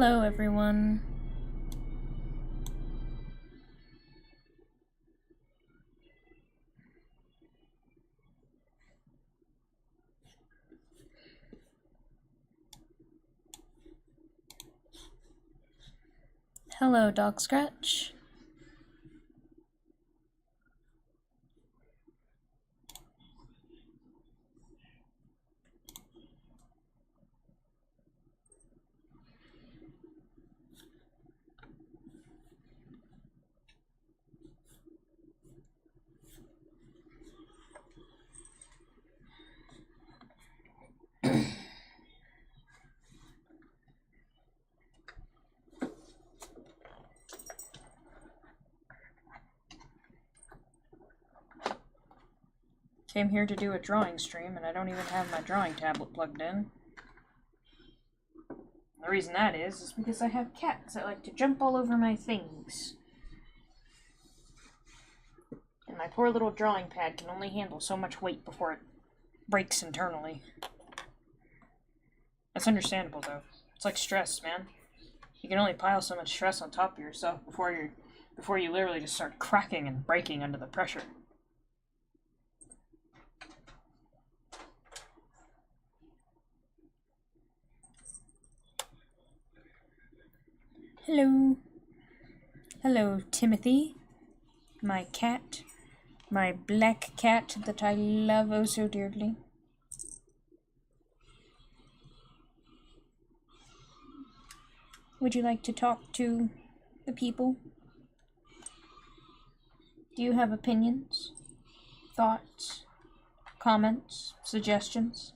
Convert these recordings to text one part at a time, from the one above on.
Hello, everyone. Hello, Dog Scratch. Came here to do a drawing stream, and I don't even have my drawing tablet plugged in. The reason that is because I have cats that like to jump all over my things. And my poor little drawing pad can only handle so much weight before it breaks internally. That's understandable, though. It's like stress, man. You can only pile so much stress on top of yourself before you literally just start cracking and breaking under the pressure. Hello. Hello, Timothy. My cat. My black cat that I love oh so dearly. Would you like to talk to the people? Do you have opinions, thoughts, comments, suggestions?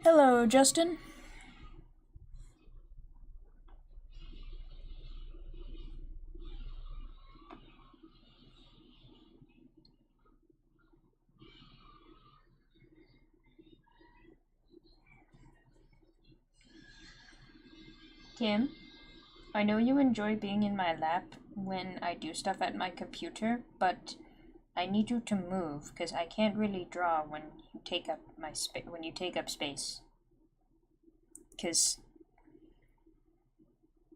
Hello, Justin. Kim, I know you enjoy being in my lap when I do stuff at my computer, but I need you to move because I can't really draw when you take up space. Because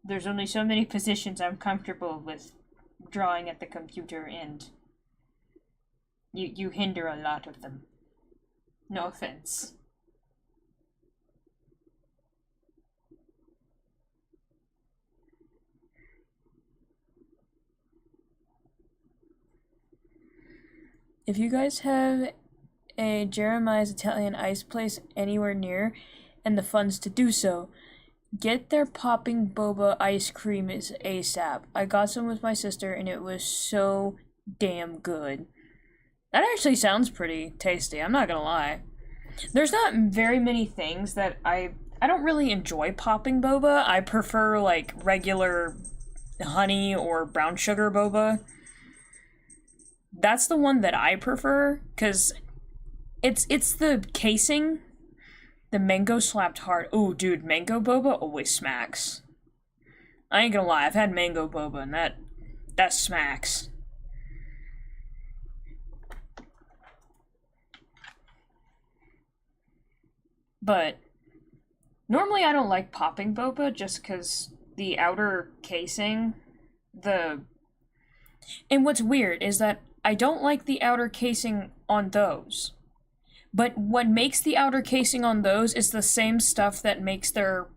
there's only so many positions I'm comfortable with drawing at the computer, and you hinder a lot of them. No offense. If you guys have a Jeremiah's Italian ice place anywhere near and the funds to do so, get their popping boba ice cream ASAP. I got some with my sister and it was so damn good. That actually sounds pretty tasty, I'm not gonna lie. There's not very many things that I don't really enjoy popping boba. I prefer like regular honey or brown sugar boba. That's the one that I prefer, because it's the casing. The mango slapped hard. Ooh, dude, mango boba always smacks. I ain't gonna lie, I've had mango boba, and that smacks. But normally I don't like popping boba, just because the outer casing, and what's weird is that I don't like the outer casing on those. But what makes the outer casing on those is the same stuff that makes their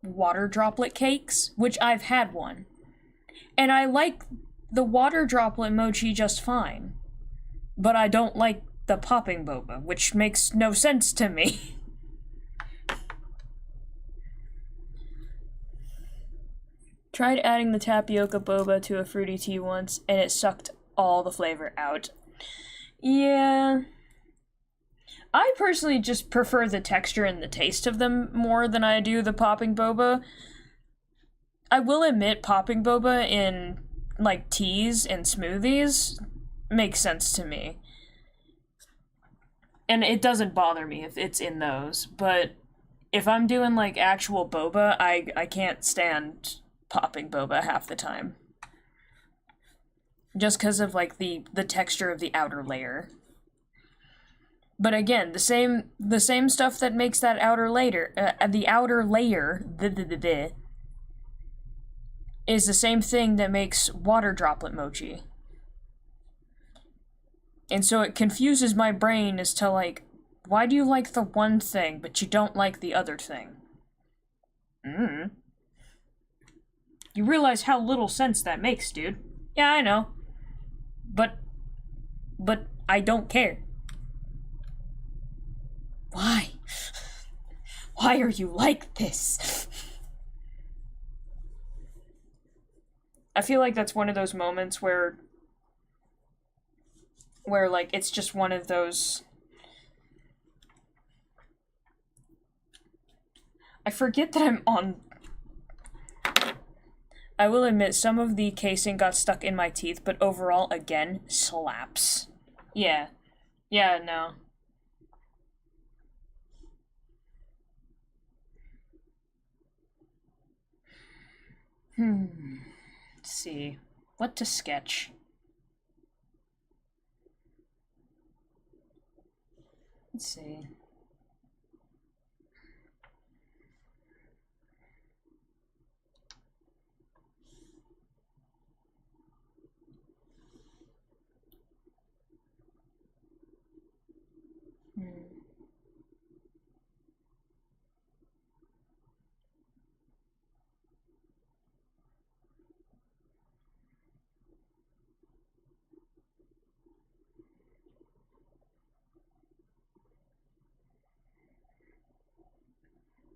water droplet cakes, which I've had one. And I like the water droplet mochi just fine. But I don't like the popping boba, which makes no sense to me. Tried adding the tapioca boba to a fruity tea once, and it sucked all the flavor out. Yeah. I personally just prefer the texture and the taste of them more than I do the popping boba. I will admit popping boba in, like, teas and smoothies makes sense to me. And it doesn't bother me if it's in those, but if I'm doing, like, actual boba, I can't stand popping boba half the time. just because of like the texture of the outer layer. But again, the same stuff that makes that outer layer, is the same thing that makes water droplet mochi. And so it confuses my brain as to like, why do you like the one thing, but you don't like the other thing? You realize how little sense that makes, dude. Yeah, I know. But I don't care. Why? Why are you like this? I feel like that's one of those moments where like it's just one of those. I forget that I'm on. I will admit some of the casing got stuck in my teeth, but overall, again, slaps. Yeah. Yeah, no. Let's see. What to sketch? Let's see.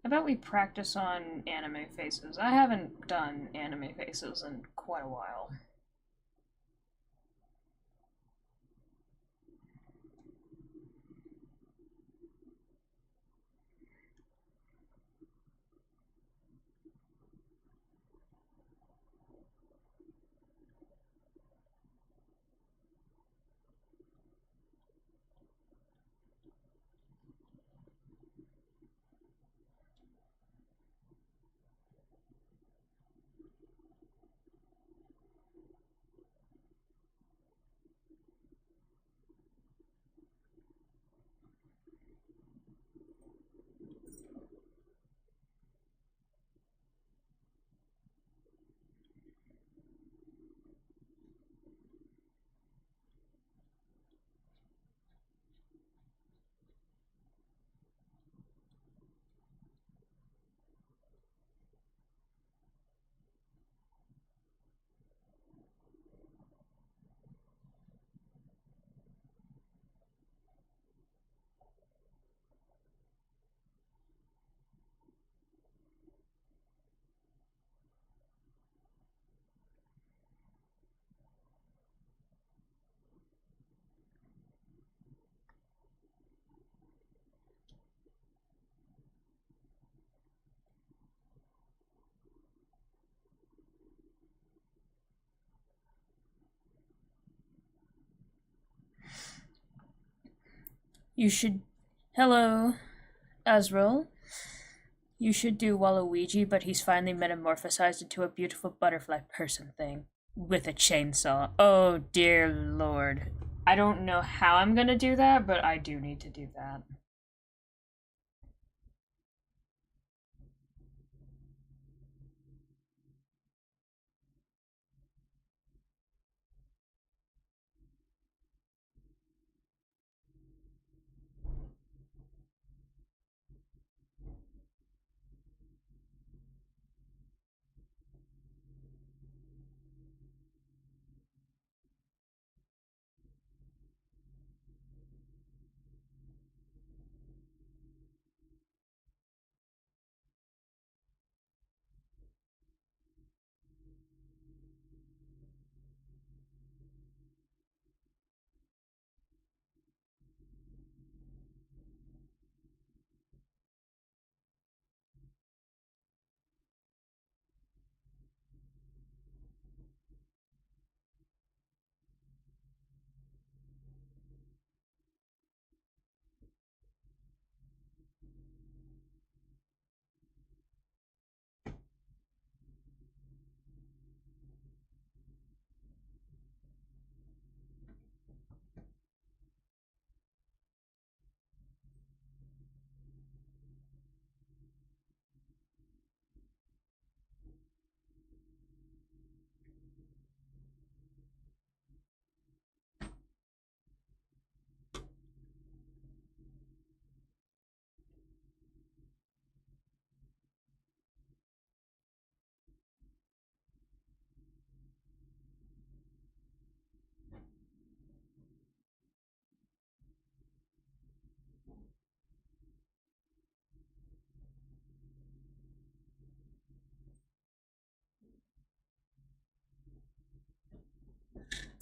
How about we practice on anime faces? I haven't done anime faces in quite a while. You should. Hello, Azrael. You should do Waluigi, but he's finally metamorphosized into a beautiful butterfly person thing. With a chainsaw. Oh dear lord. I don't know how I'm gonna do that, but I do need to do that.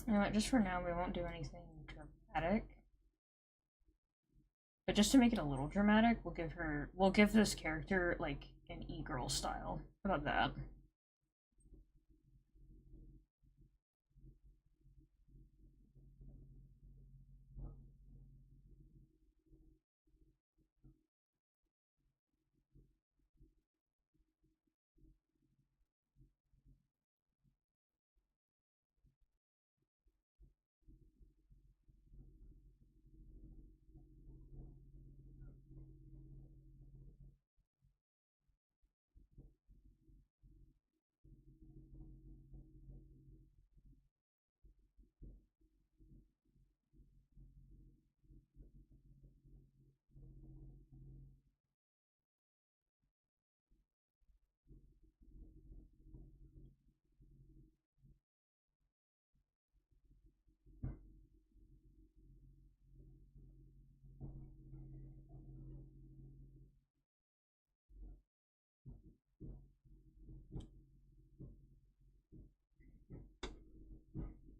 You know what, just for now we won't do anything dramatic. But just to make it a little dramatic, we'll give this character like an e-girl style. How about that?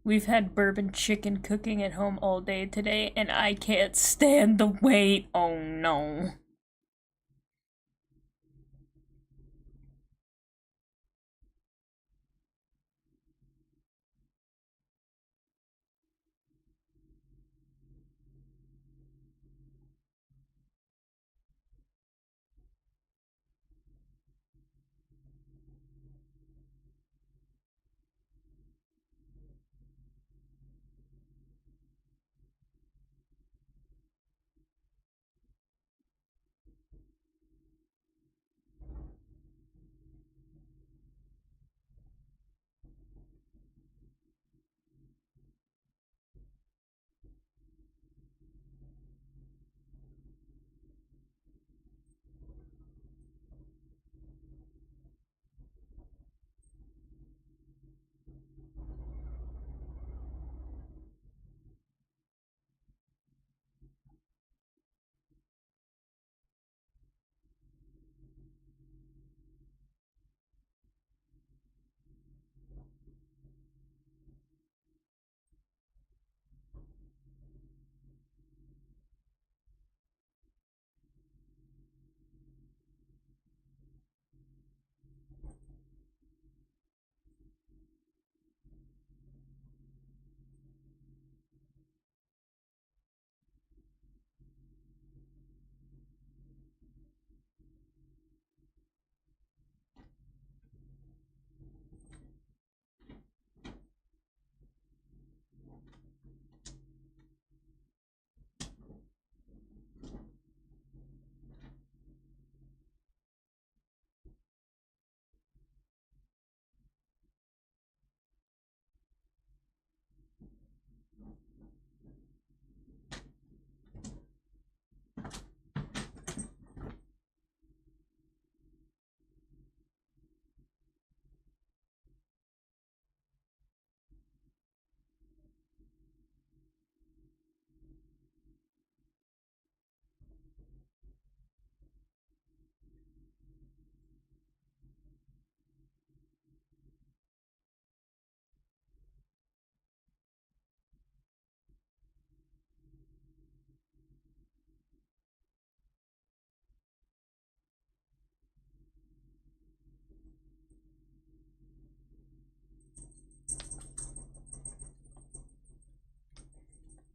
We've had bourbon chicken cooking at home all day today, and I can't stand the wait. Oh no.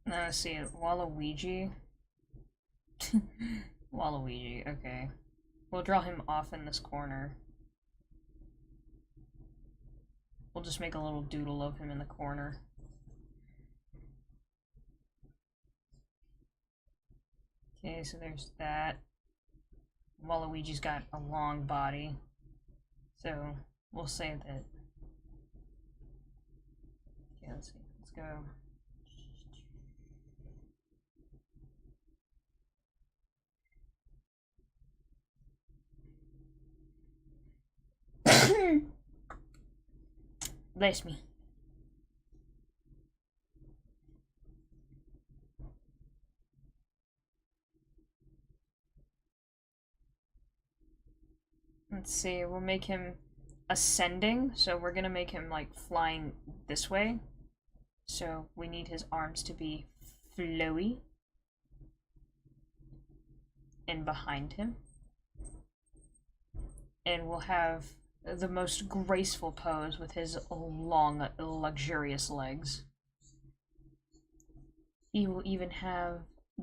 Now let's see, Waluigi. Waluigi, okay. We'll draw him off in this corner. We'll just make a little doodle of him in the corner. Okay, so there's that. Waluigi's got a long body. So we'll say that. Okay, let's see. Let's go. Bless me. Let's see, we'll make him ascending, so we're gonna make him like flying this way. So we need his arms to be flowy and behind him. And we'll have the most graceful pose with his long, luxurious legs. He will even have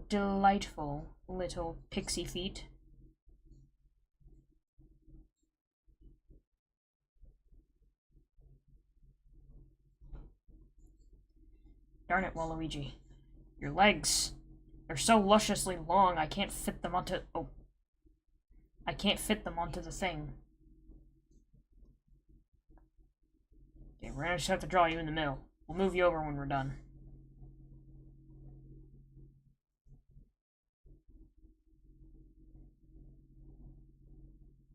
delightful little pixie feet. Darn it, Waluigi. Your legs. They're so lusciously long, I can't fit them onto... Oh. I can't fit them onto the thing. Okay, we're gonna just have to draw you in the middle. We'll move you over when we're done.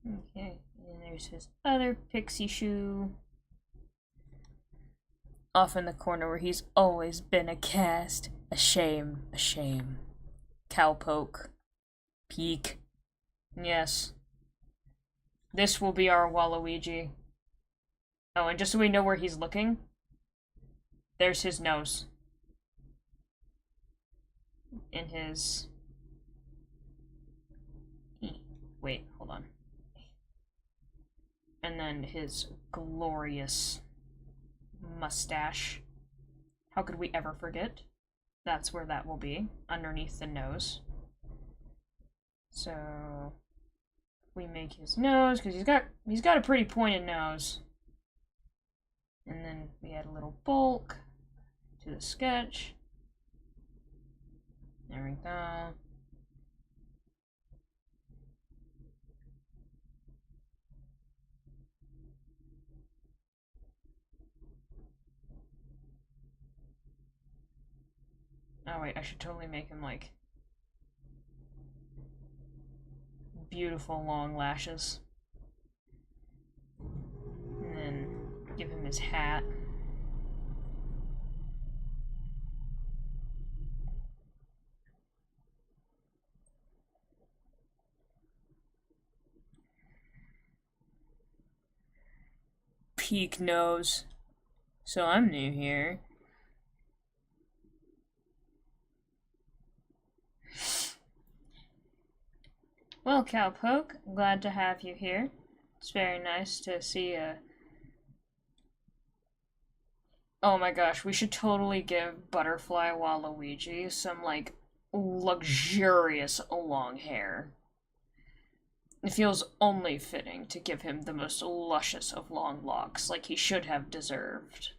Okay, and there's his other pixie shoe. Off in the corner where he's always been a cast. A shame, a shame. Cowpoke. Peek. Yes. This will be our Waluigi. Oh, and just so we know where he's looking, there's his nose. And his... Wait, hold on. And then his glorious mustache. How could we ever forget? That's where that will be, underneath the nose. So we make his nose, because he's got a pretty pointed nose. And then we add a little bulk to the sketch. There we go. Oh wait, I should totally make him like beautiful long lashes. And then give him his hat. Peak nose. So I'm new here. Well, Cowpoke, glad to have you here. It's very nice to see a... Oh my gosh, we should totally give Butterfly Waluigi some, like, luxurious long hair. It feels only fitting to give him the most luscious of long locks, like he should have deserved.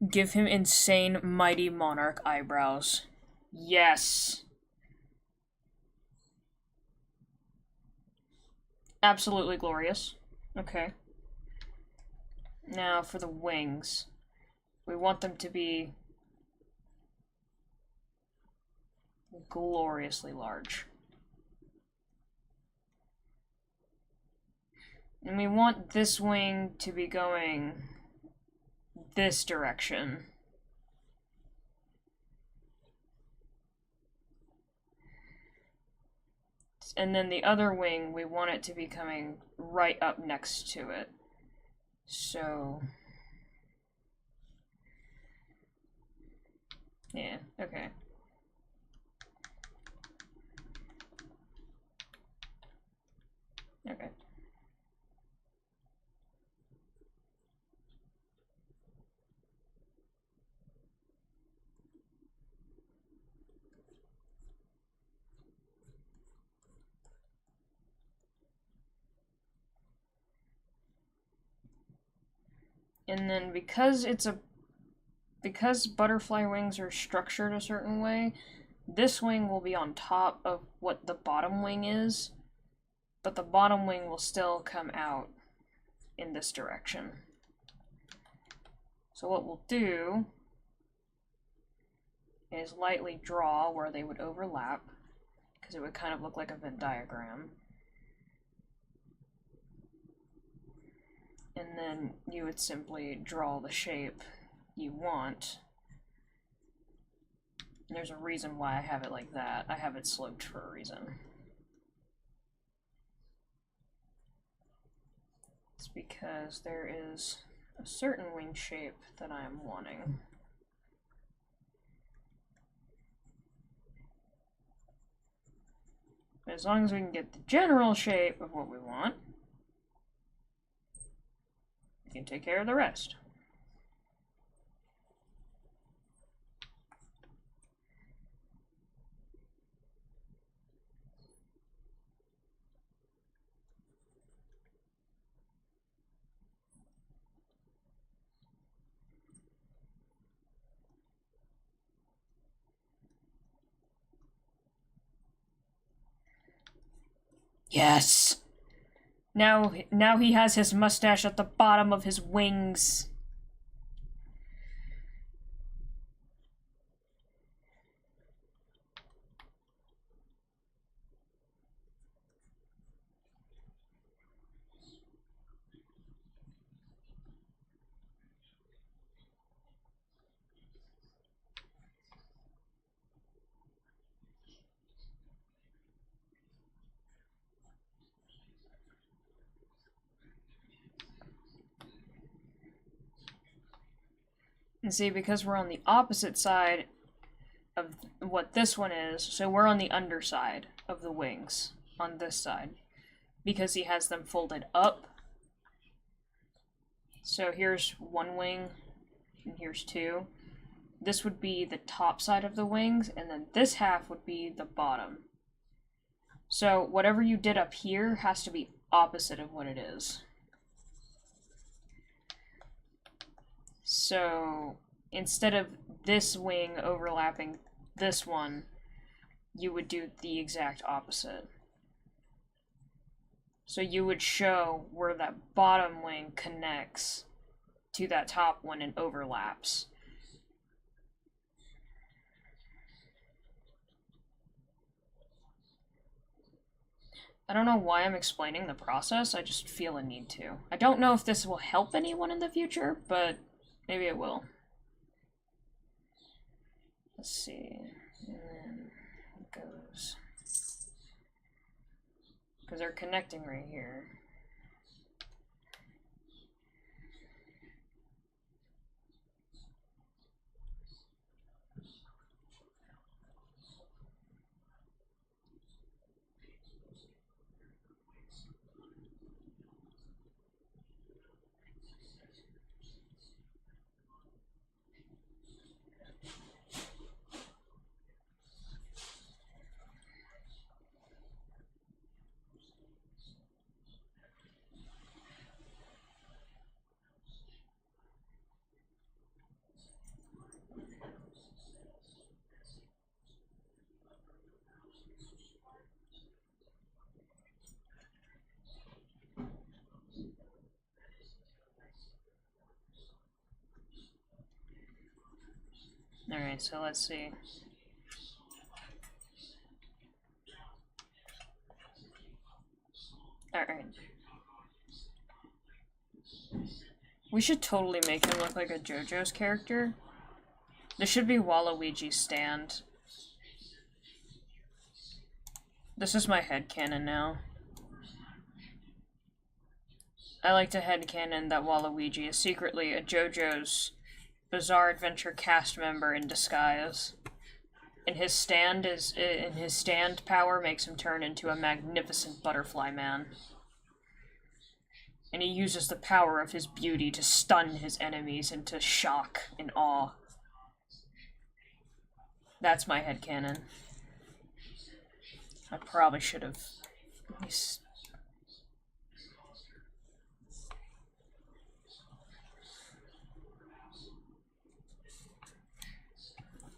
Give him insane Mighty Monarch eyebrows. Yes. Absolutely glorious. Okay. Now for the wings. We want them to be gloriously large. And we want this wing to be going this direction. And then the other wing, we want it to be coming right up next to it. So... yeah, okay. Okay. And then because butterfly wings are structured a certain way, this wing will be on top of what the bottom wing is, but the bottom wing will still come out in this direction. So what we'll do is lightly draw where they would overlap, because it would kind of look like a Venn diagram. And then you would simply draw the shape you want. And there's a reason why I have it like that. I have it sloped for a reason. It's because there is a certain wing shape that I am wanting. But as long as we can get the general shape of what we want, we can take care of the rest. Yes! Now he has his mustache at the bottom of his wings. And see, because we're on the opposite side of what this one is, so we're on the underside of the wings, on this side, because he has them folded up. So here's one wing, and here's two. This would be the top side of the wings, and then this half would be the bottom. So whatever you did up here has to be opposite of what it is. So instead of this wing overlapping this one, you would do the exact opposite. So you would show where that bottom wing connects to that top one and overlaps. I don't know why I'm explaining the process, I just feel a need to. I don't know if this will help anyone in the future, but maybe it will. Let's see. And then it goes. Because they're connecting right here. Alright, so let's see. Alright. We should totally make him look like a JoJo's character. This should be Waluigi's stand. This is my headcanon now. I like to headcanon that Waluigi is secretly a JoJo's Bizarre Adventure cast member in disguise. And his stand power makes him turn into a magnificent butterfly man. And he uses the power of his beauty to stun his enemies into shock and awe. That's my headcanon. I probably should have.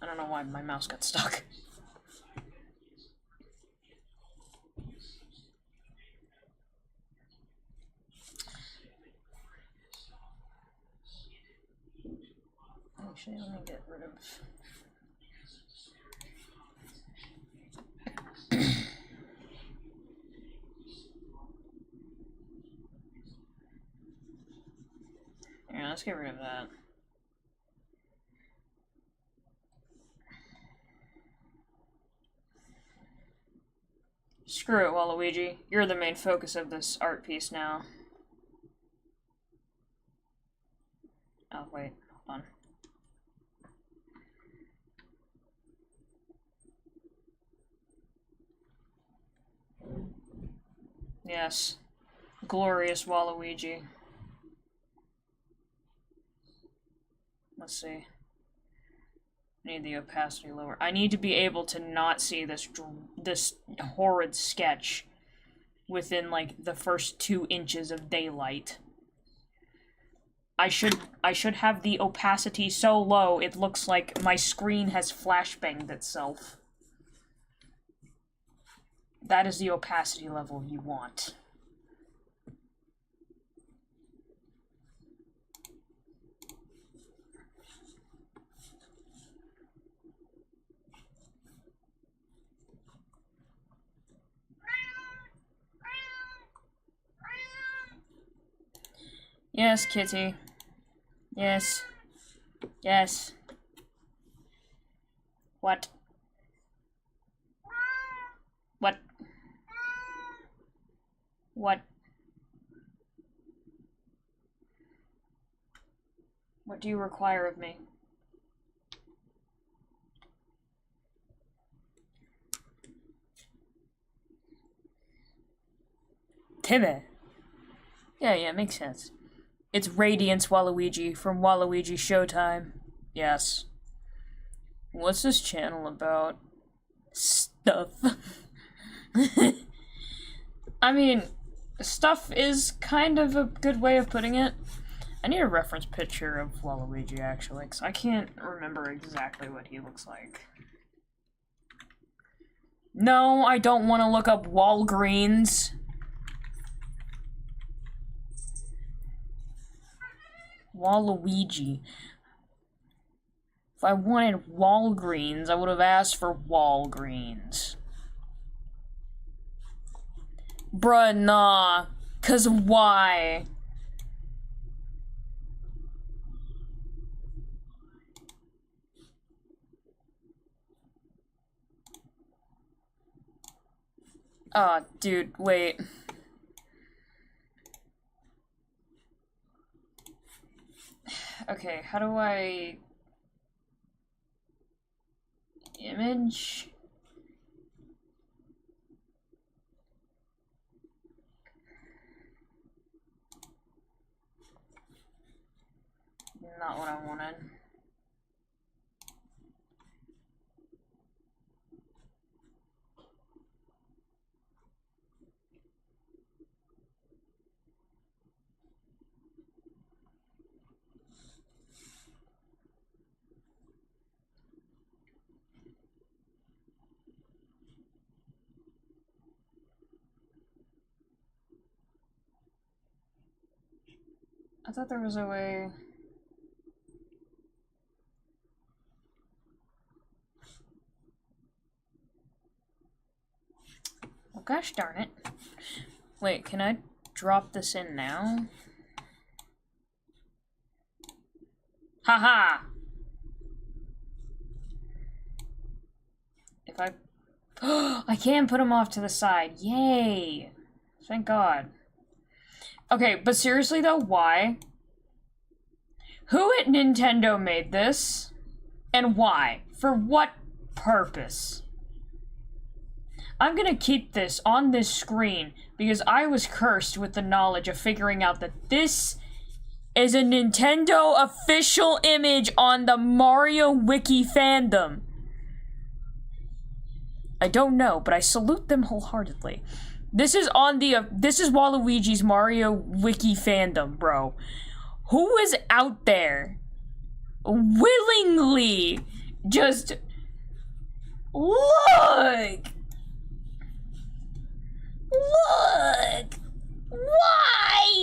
I don't know why my mouse got stuck. Actually, let me get rid of... Yeah, let's get rid of that. Screw it, Waluigi. You're the main focus of this art piece now. Oh, wait. Hold on. Yes. Glorious Waluigi. Let's see. Need the opacity lower. I need to be able to not see this horrid sketch within like the first 2 inches of daylight. I should have the opacity so low it looks like my screen has flashbanged itself. That is the opacity level you want. Yes, kitty. Yes. Yes. What? What? What? What do you require of me? Timmy. Yeah, makes sense. It's Radiance Waluigi from Waluigi Showtime. Yes. What's this channel about? Stuff. I mean, stuff is kind of a good way of putting it. I need a reference picture of Waluigi, actually, because I can't remember exactly what he looks like. No, I don't want to look up Walgreens. Waluigi. If I wanted Walgreens, I would have asked for Walgreens. Bruh, nah. 'Cause why? Oh, dude, wait. Okay, how do I... image? Not what I wanted. I thought there was a way... Well, gosh darn it. Wait, can I drop this in now? Haha! If I... I can put them off to the side. Yay! Thank God. Okay, but seriously though, why? Who at Nintendo made this? And why? For what purpose? I'm gonna keep this on this screen because I was cursed with the knowledge of figuring out that this is a Nintendo official image on the Mario Wiki fandom. I don't know, but I salute them wholeheartedly. This is on the, this is Waluigi's Mario Wiki fandom, bro. Who is out there willingly just, look,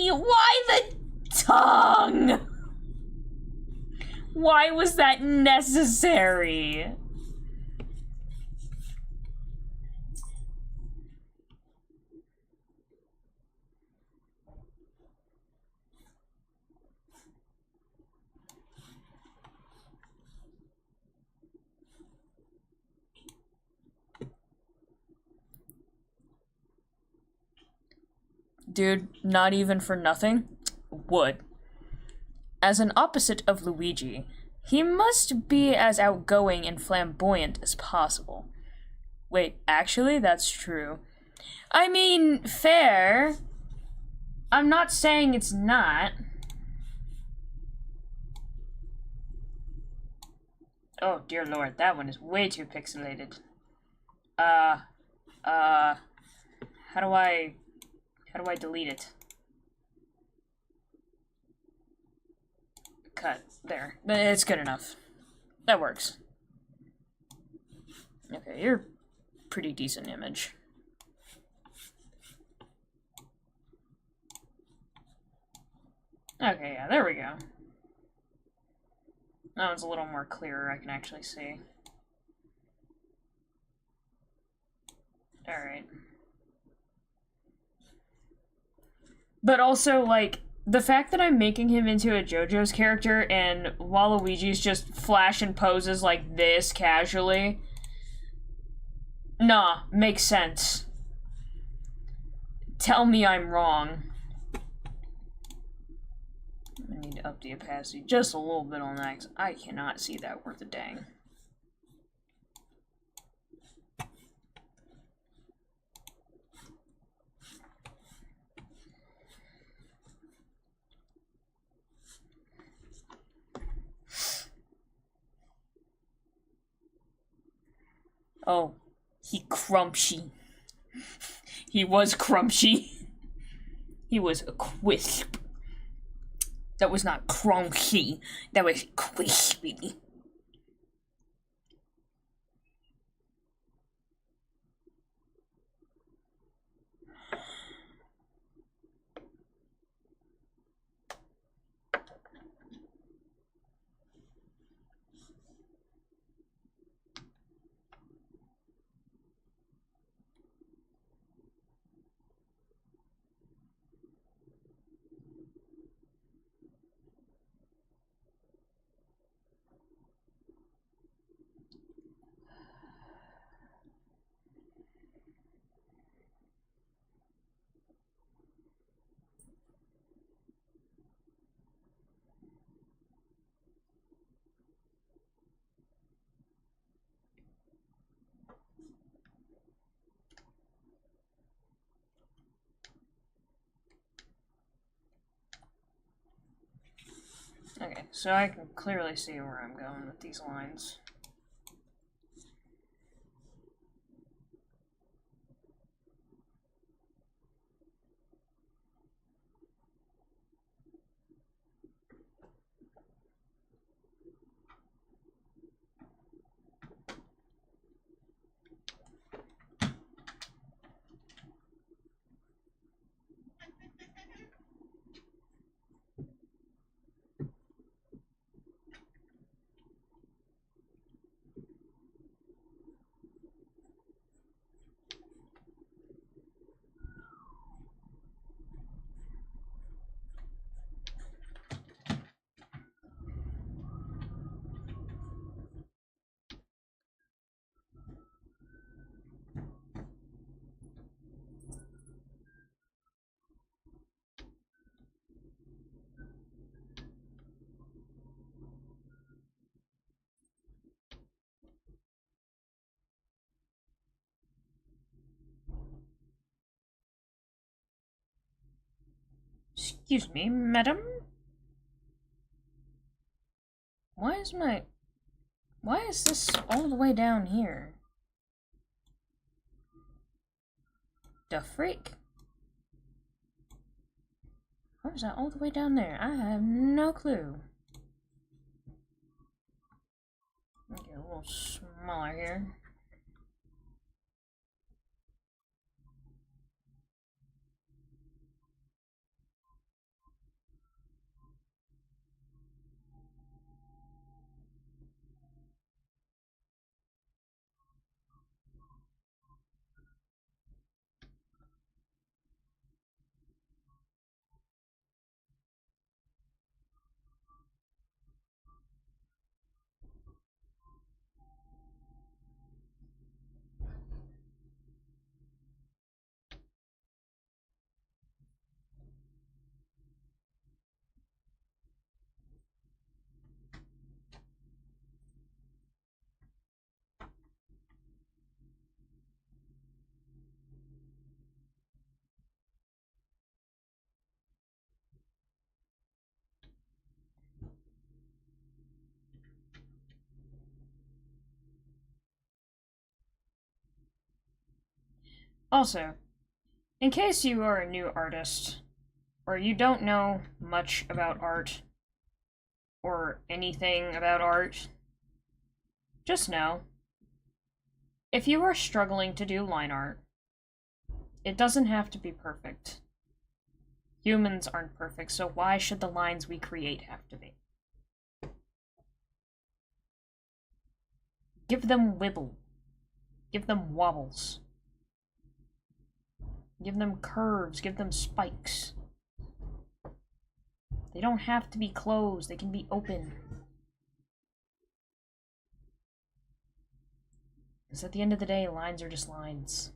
why the tongue? Why was that necessary? Dude, not even for nothing? Would. As an opposite of Luigi, he must be as outgoing and flamboyant as possible. Wait, actually, that's true. I mean, fair. I'm not saying it's not. Oh, dear lord, that one is way too pixelated. How do I delete it? Cut. There. It's good enough. That works. Okay, you're a pretty decent image. Okay, yeah, there we go. That one's a little more clearer, I can actually see. Alright. But also, like, the fact that I'm making him into a JoJo's character and Waluigi's just flash and poses like this casually. Nah, makes sense. Tell me I'm wrong. I need to up the opacity just a little bit on that, 'cause I cannot see that worth a dang. Oh, he crumpshy. He was crumpshy. He was a quisp. That was not crunchy. That was crispy. Okay, so I can clearly see where I'm going with these lines. Excuse me, madam? Why is this all the way down here? The freak? Why is that all the way down there? I have no clue. Make it a little smaller here. Also, in case you are a new artist, or you don't know much about art, or anything about art, just know, if you are struggling to do line art, it doesn't have to be perfect. Humans aren't perfect, so why should the lines we create have to be? Give them wibble. Give them wobbles. Give them curves. Give them spikes. They don't have to be closed. They can be open. Because at the end of the day, lines are just lines.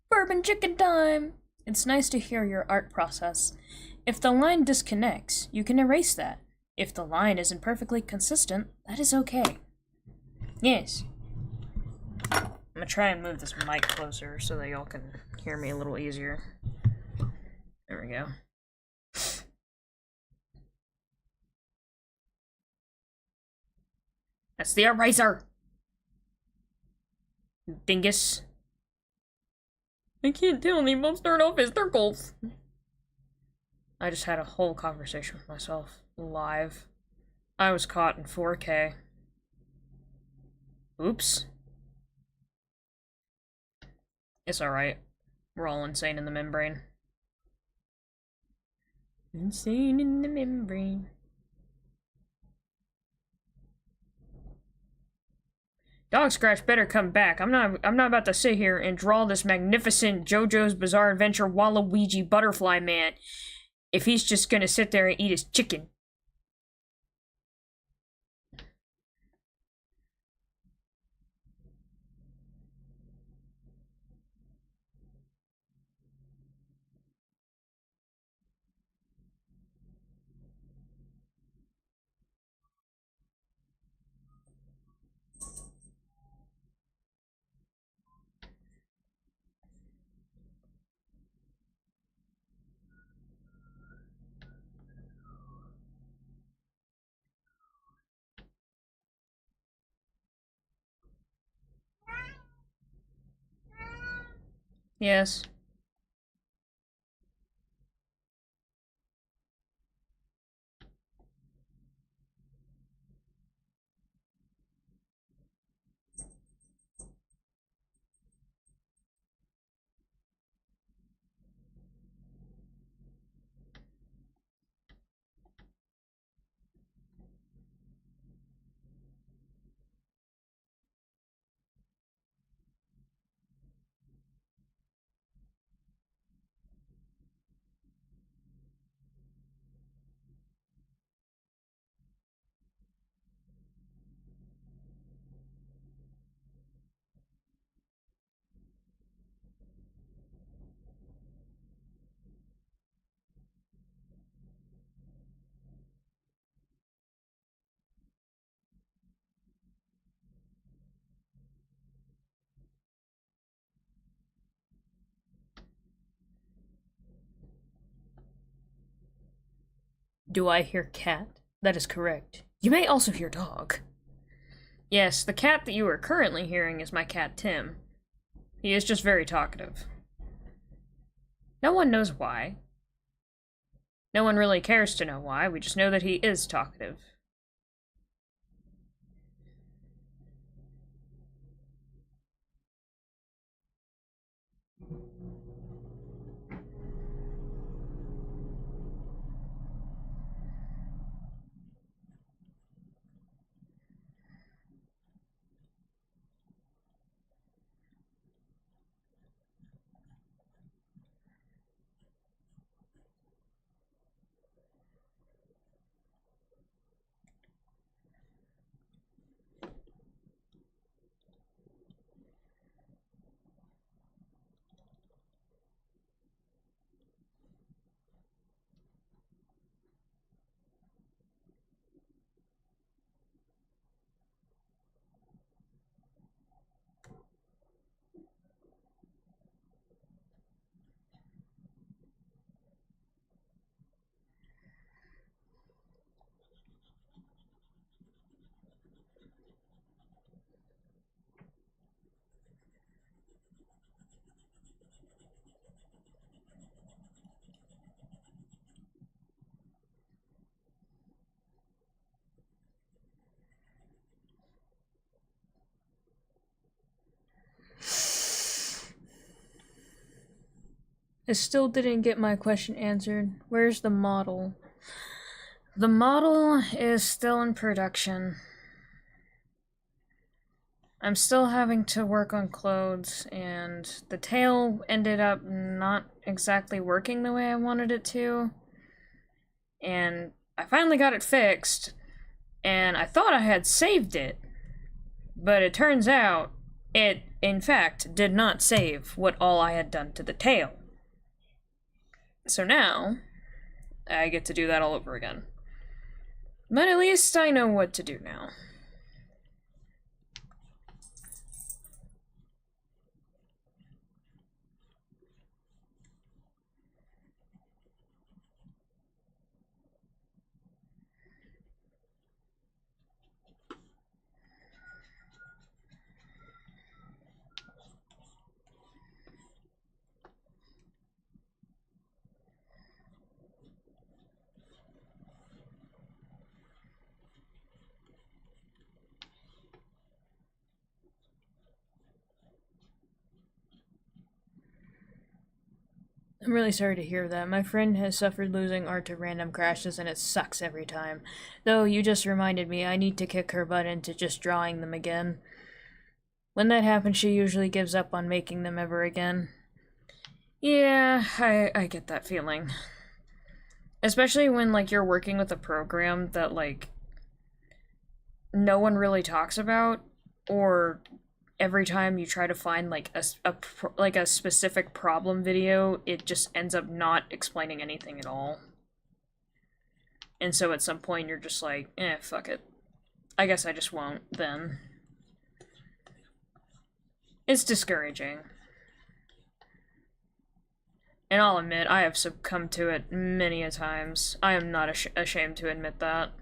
Bourbon chicken time! It's nice to hear your art process. If the line disconnects, you can erase that. If the line isn't perfectly consistent, that is okay. Yes. I'm gonna try and move this mic closer so that y'all can hear me a little easier. There we go. That's the eraser! Dingus. I can't tell, they both start off as circles. I just had a whole conversation with myself, live. I was caught in 4K. Oops. It's alright. We're all insane in the membrane. Insane in the membrane. Dog Scratch better come back. I'm not about to sit here and draw this magnificent JoJo's Bizarre Adventure Waluigi Butterfly Man if he's just gonna sit there and eat his chicken. Yes. Do I hear cat? That is correct. You may also hear dog. Yes, the cat that you are currently hearing is my cat Tim. He is just very talkative. No one knows why. No one really cares to know why, we just know that he is talkative. I still didn't get my question answered. Where's the model? The model is still in production. I'm still having to work on clothes, and the tail ended up not exactly working the way I wanted it to. And I finally got it fixed, and I thought I had saved it. But it turns out, it, in fact, did not save what all I had done to the tail. So now, I get to do that all over again. But at least I know what to do now. I'm really sorry to hear that. My friend has suffered losing art to random crashes, and it sucks every time. Though, you just reminded me, I need to kick her butt into just drawing them again. When that happens, she usually gives up on making them ever again. Yeah, I get that feeling. Especially when, like, you're working with a program that, like, no one really talks about, or every time you try to find like a specific problem video, it just ends up not explaining anything at all. And so at some point you're just like, fuck it. I guess I just won't then. It's discouraging. And I'll admit, I have succumbed to it many a times. I am not ashamed to admit that.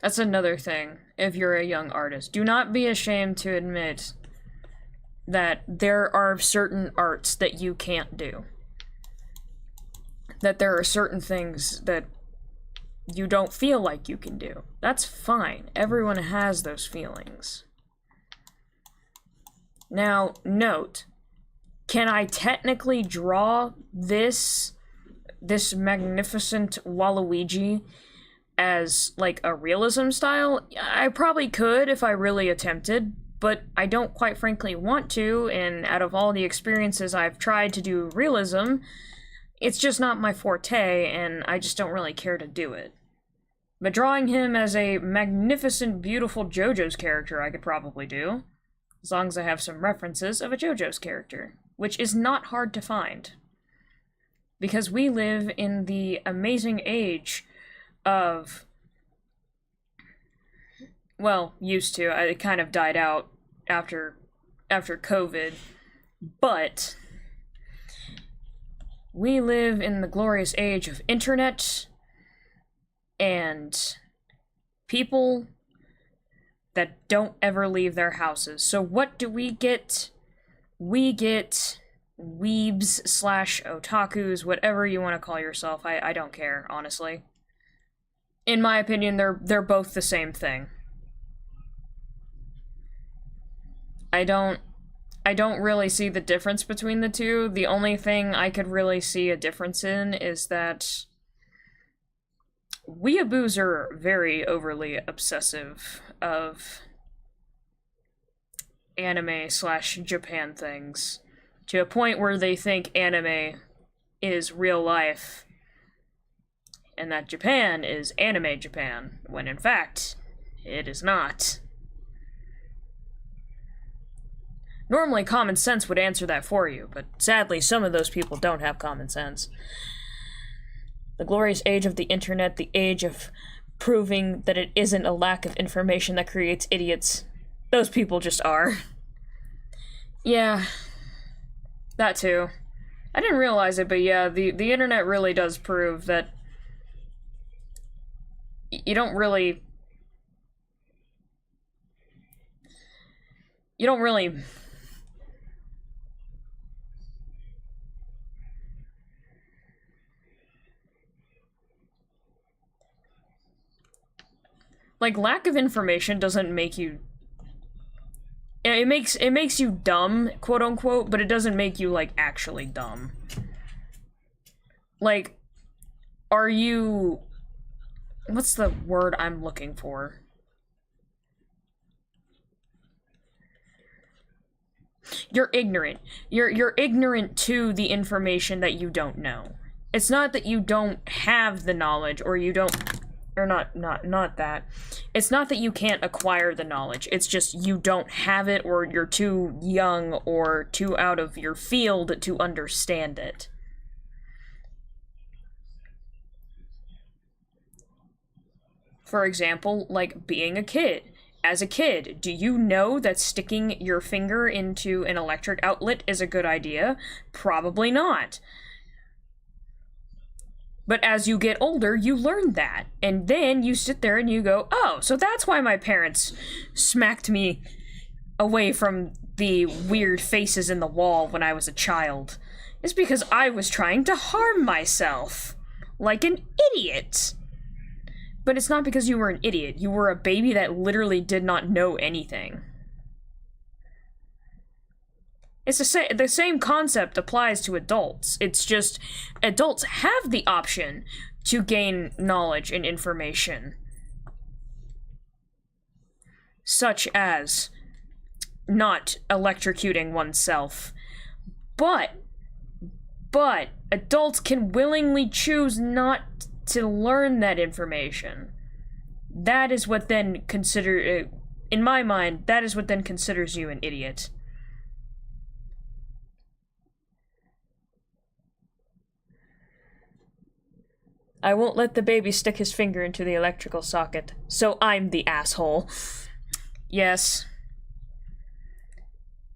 That's another thing, if you're a young artist. Do not be ashamed to admit that there are certain arts that you can't do. That there are certain things that you don't feel like you can do. That's fine. Everyone has those feelings. Now, note, can I technically draw this magnificent Waluigi as, like, a realism style? I probably could if I really attempted, but I don't quite frankly want to, and out of all the experiences I've tried to do realism, it's just not my forte, and I just don't really care to do it. But drawing him as a magnificent, beautiful JoJo's character I could probably do, as long as I have some references of a JoJo's character, which is not hard to find. Because we live in the amazing age of, well, used to. It kind of died out after COVID, but we live in the glorious age of internet and people that don't ever leave their houses. So what do we get? We get weebs slash otakus, whatever you want to call yourself. I don't care, honestly. In my opinion, they're both the same thing. I don't really see the difference between the two. The only thing I could really see a difference in is that weeaboos are very overly obsessive of anime slash Japan things, to a point where they think anime is real life and that Japan is anime Japan, when in fact, it is not. Normally, common sense would answer that for you, but sadly, some of those people don't have common sense. The glorious age of the internet, the age of proving that it isn't a lack of information that creates idiots. Those people just are. Yeah, that too. I didn't realize it, but yeah, the internet really does prove that you don't really like, lack of information doesn't make you... It makes you dumb, quote unquote, but it doesn't make you, like, actually dumb. Like, are you... What's the word I'm looking for? You're ignorant. You're ignorant to the information that you don't know. It's not that you don't have the knowledge, or you don't... Or not that. It's not that you can't acquire the knowledge. It's just you don't have it, or you're too young or too out of your field to understand it. For example, like being a kid. As a kid, do you know that sticking your finger into an electric outlet is a good idea? Probably not. But as you get older, you learn that. And then you sit there and you go, oh, so that's why my parents smacked me away from the weird faces in the wall when I was a child. It's because I was trying to harm myself. Like an idiot. But it's not because you were an idiot. You were a baby that literally did not know anything. It's the same concept applies to adults. It's just adults have the option to gain knowledge and information, such as not electrocuting oneself. But adults can willingly choose not to learn that information. That is what then in my mind, that is what then considers you an idiot. I won't let the baby stick his finger into the electrical socket, so I'm the asshole. Yes.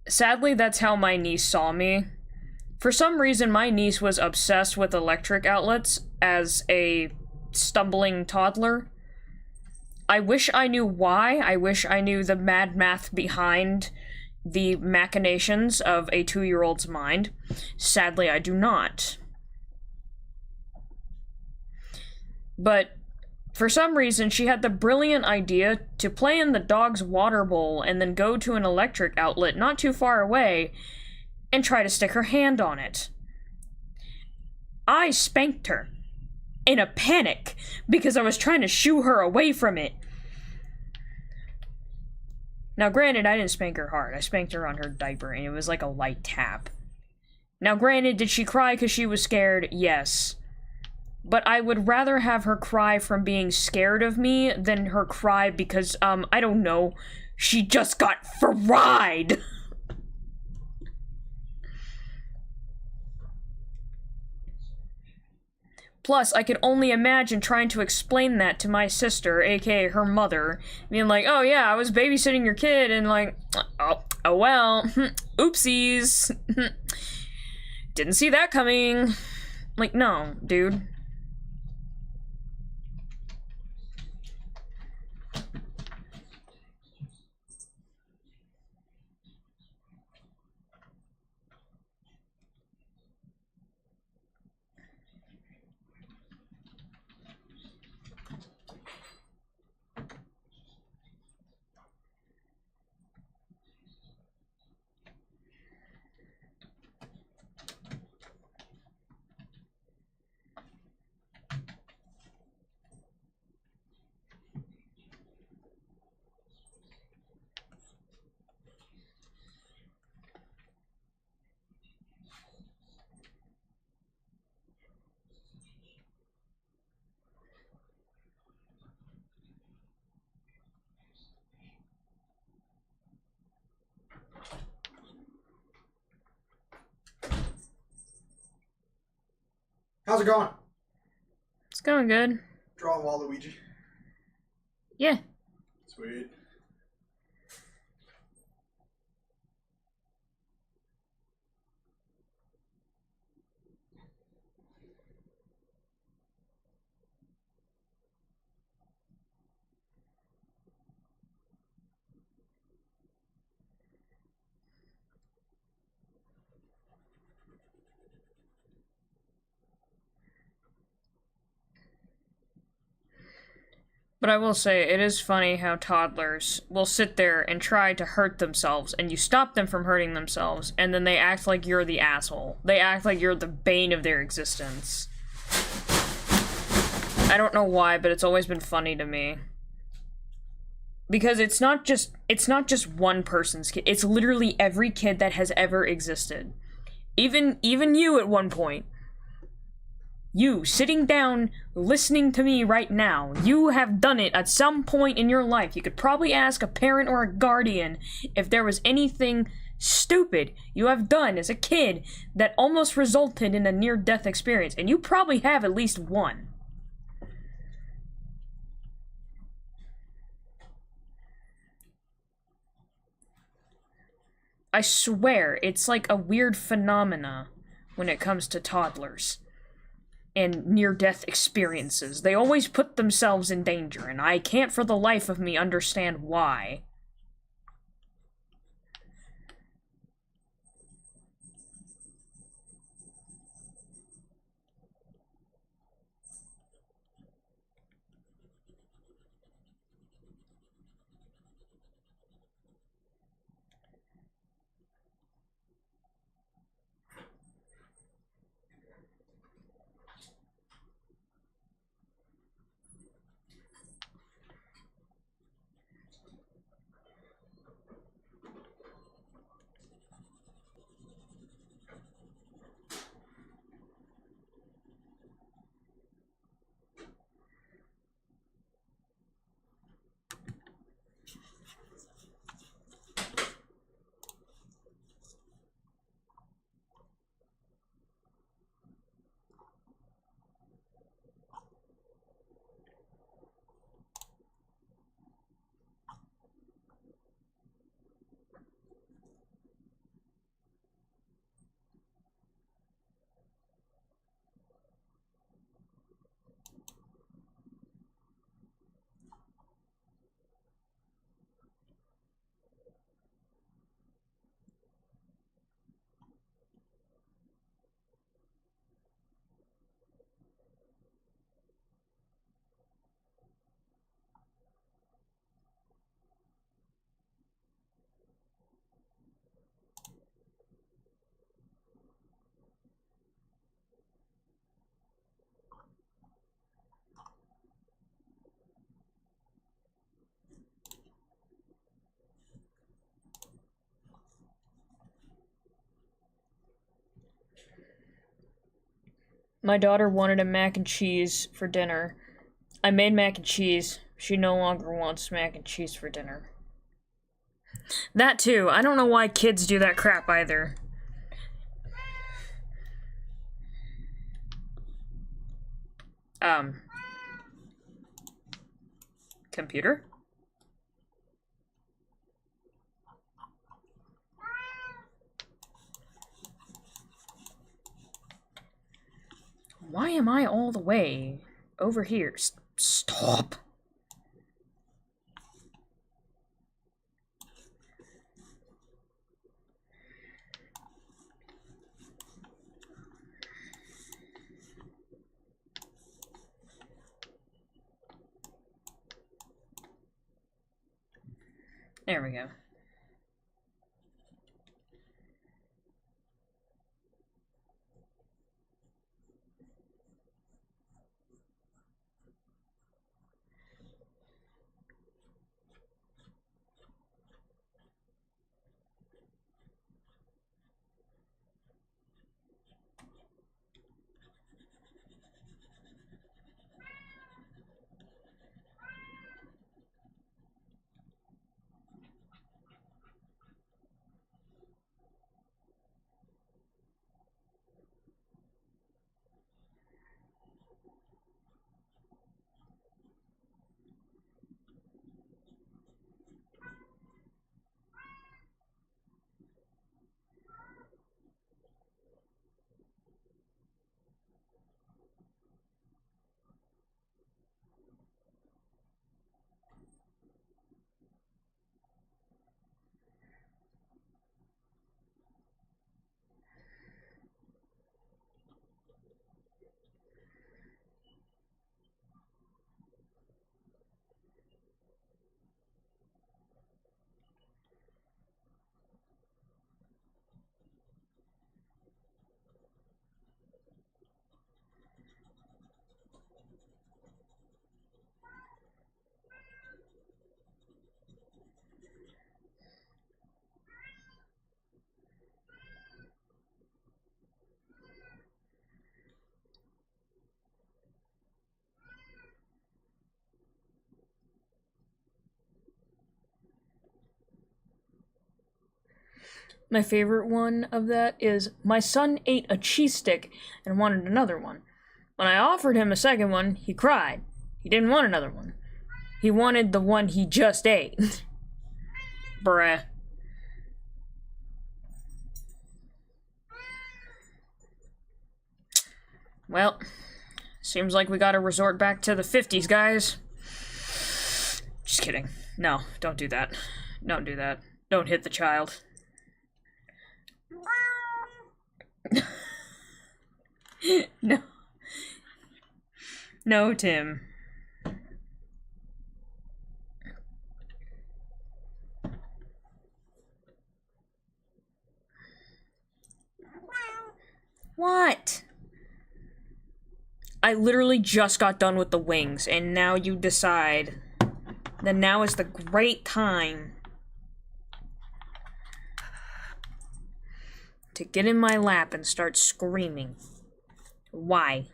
Sadly, that's how my niece saw me. For some reason, my niece was obsessed with electric outlets as a stumbling toddler. I wish I knew why. I wish I knew the mad math behind the machinations of a 2-year-old's mind. Sadly, I do not. But for some reason, she had the brilliant idea to play in the dog's water bowl and then go to an electric outlet not too far away and try to stick her hand on it. I spanked her in a panic because I was trying to shoo her away from it. Now, granted, I didn't spank her hard. I spanked her on her diaper, and it was like a light tap. Now, granted, did she cry because she was scared? Yes. But I would rather have her cry from being scared of me than her cry because, I don't know, she just got fried! Plus, I could only imagine trying to explain that to my sister, aka her mother, being like, oh yeah, I was babysitting your kid, and like, oh well, oopsies. Didn't see that coming. Like, no, dude. How's it going? It's going good. Drawing Waluigi. Yeah. Sweet. But I will say, it is funny how toddlers will sit there and try to hurt themselves, and you stop them from hurting themselves, and then they act like you're the asshole. They act like you're the bane of their existence. I don't know why, but it's always been funny to me. Because it's not just one person's kid. It's literally every kid that has ever existed. Even you at one point. You, sitting down, listening to me right now, you have done it at some point in your life. You could probably ask a parent or a guardian if there was anything stupid you have done as a kid that almost resulted in a near-death experience, and you probably have at least one. I swear, it's like a weird phenomena when it comes to toddlers and near-death experiences. They always put themselves in danger, and I can't for the life of me understand why. My daughter wanted a mac and cheese for dinner. I made mac and cheese. She no longer wants mac and cheese for dinner. That too. I don't know why kids do that crap either. Computer? Why am I all the way over here? Stop. There we go. My favorite one of that is, my son ate a cheese stick and wanted another one. When I offered him a second one, he cried. He didn't want another one. He wanted the one he just ate. Bruh. Well, seems like we gotta resort back to the 50s, guys. Just kidding. No, don't do that. Don't do that. Don't hit the child. No. No, Tim. What? I literally just got done with the wings, and now you decide that now is the great time to get in my lap and start screaming. Why?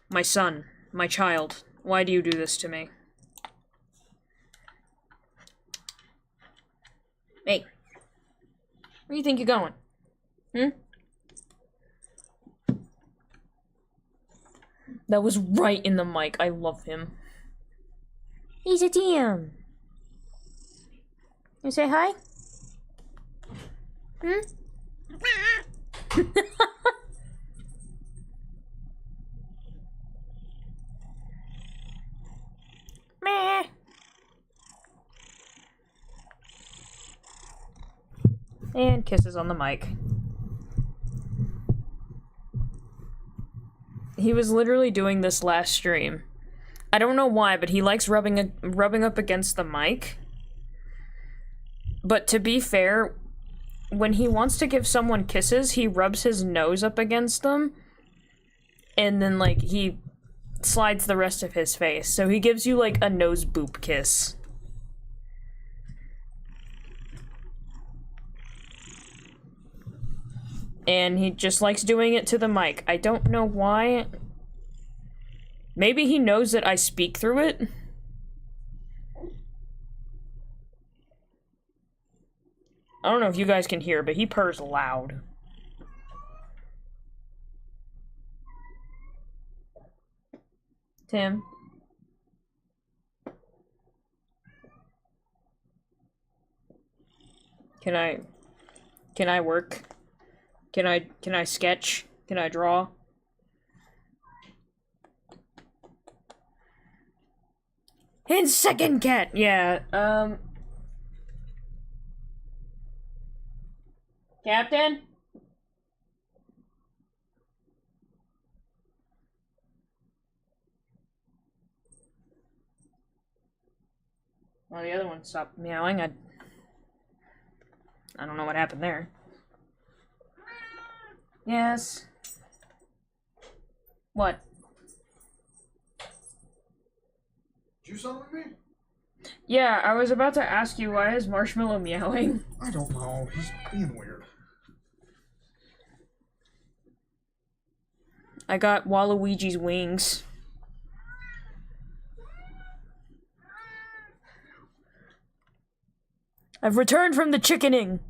My son, my child, why do you do this to me? Hey, where do you think you're going? That was right in the mic. I love him. He's a DM. You say hi? Meh. And kisses on the mic. He was literally doing this last stream. I don't know why, but he likes rubbing up against the mic. But to be fair, when he wants to give someone kisses, he rubs his nose up against them. And then, like, he slides the rest of his face. So he gives you, like, a nose boop kiss. And he just likes doing it to the mic. I don't know why. Maybe he knows that I speak through it. I don't know if you guys can hear, but he purrs loud. Tim? Can I work? Can I sketch? Can I draw? And second cat, yeah, Captain? Well, the other one stopped meowing. I don't know what happened there. Yes. What? Did you summon me? Yeah, I was about to ask you, why is Marshmallow meowing? I don't know. He's being weird. I got Waluigi's wings. I've returned from the chickening.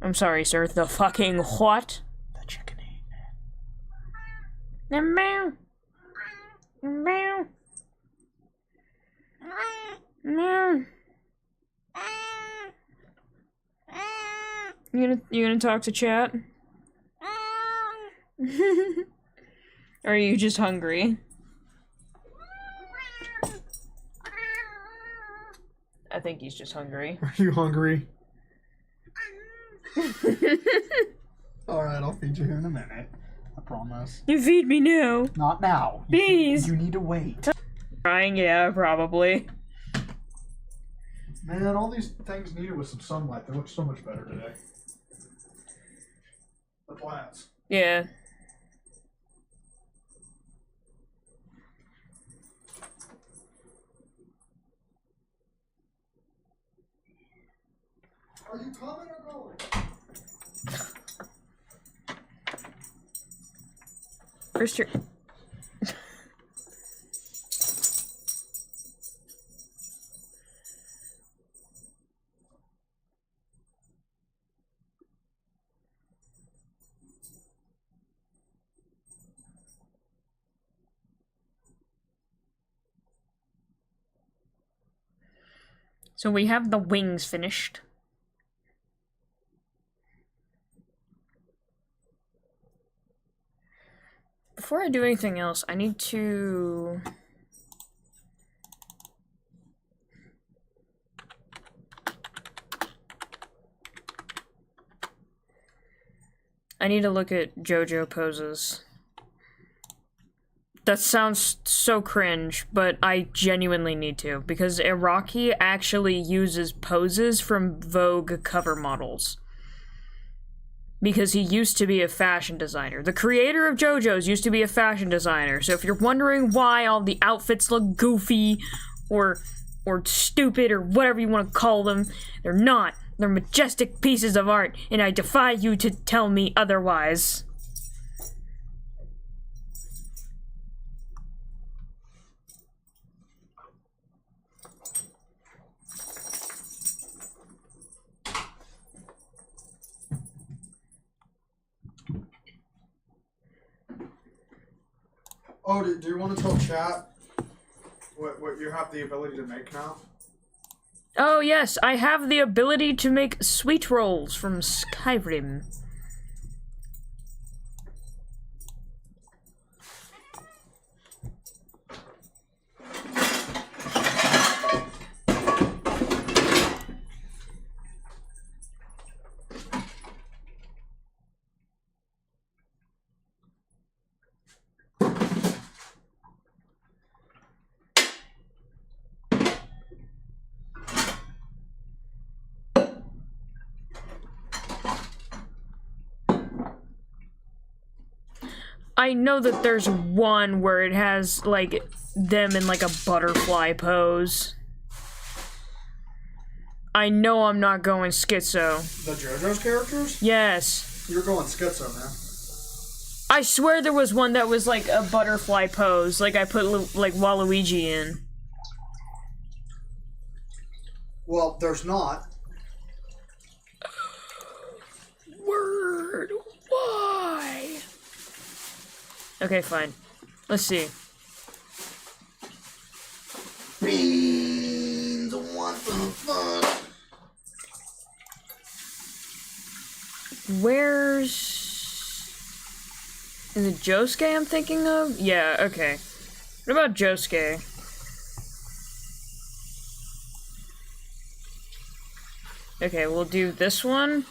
I'm sorry, sir. The fucking what? The chickening. Meow. Meow. Meow. You gonna talk to chat? Or are you just hungry? I think he's just hungry. Are you hungry? Alright, I'll feed you here in a minute. I promise. You feed me now. Not now. Please. You need to wait. Crying, yeah, probably. Man, all these things needed with some sunlight. They look so much better today. The plants. Yeah. Are you coming or going? First your... So we have the wings finished. Before I do anything else, I need to... look at JoJo poses. That sounds so cringe, but I genuinely need to, because Iraqi actually uses poses from Vogue cover models. Because he used to be a fashion designer. The creator of JoJo's used to be a fashion designer, so if you're wondering why all the outfits look goofy, or stupid, or whatever you want to call them, they're not. They're majestic pieces of art, and I defy you to tell me otherwise. Oh, do you want to tell chat what you have the ability to make now? Oh yes, I have the ability to make sweet rolls from Skyrim. I know that there's one where it has, like, them in, like, a butterfly pose. I know I'm not going schizo. The JoJo's characters? Yes. You're going schizo, man. I swear there was one that was, like, a butterfly pose. Like, I put, like, Waluigi in. Well, there's not. Word. Why? Okay, fine. Let's see. Beans, what the fuck? Where's... Is it Josuke I'm thinking of? Yeah, okay. What about Josuke? Okay, we'll do this one.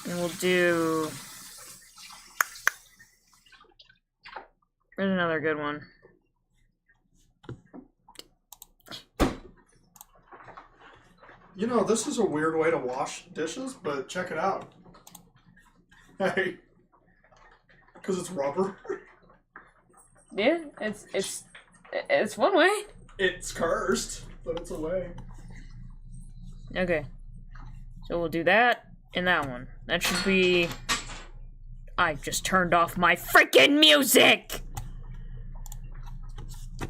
And we'll do... Where's another good one? You know, this is a weird way to wash dishes, but check it out. Hey. Because it's rubber. Yeah, it's one way. It's cursed, but it's a way. Okay. So we'll do that and that one. That should be... I just turned off my freaking music!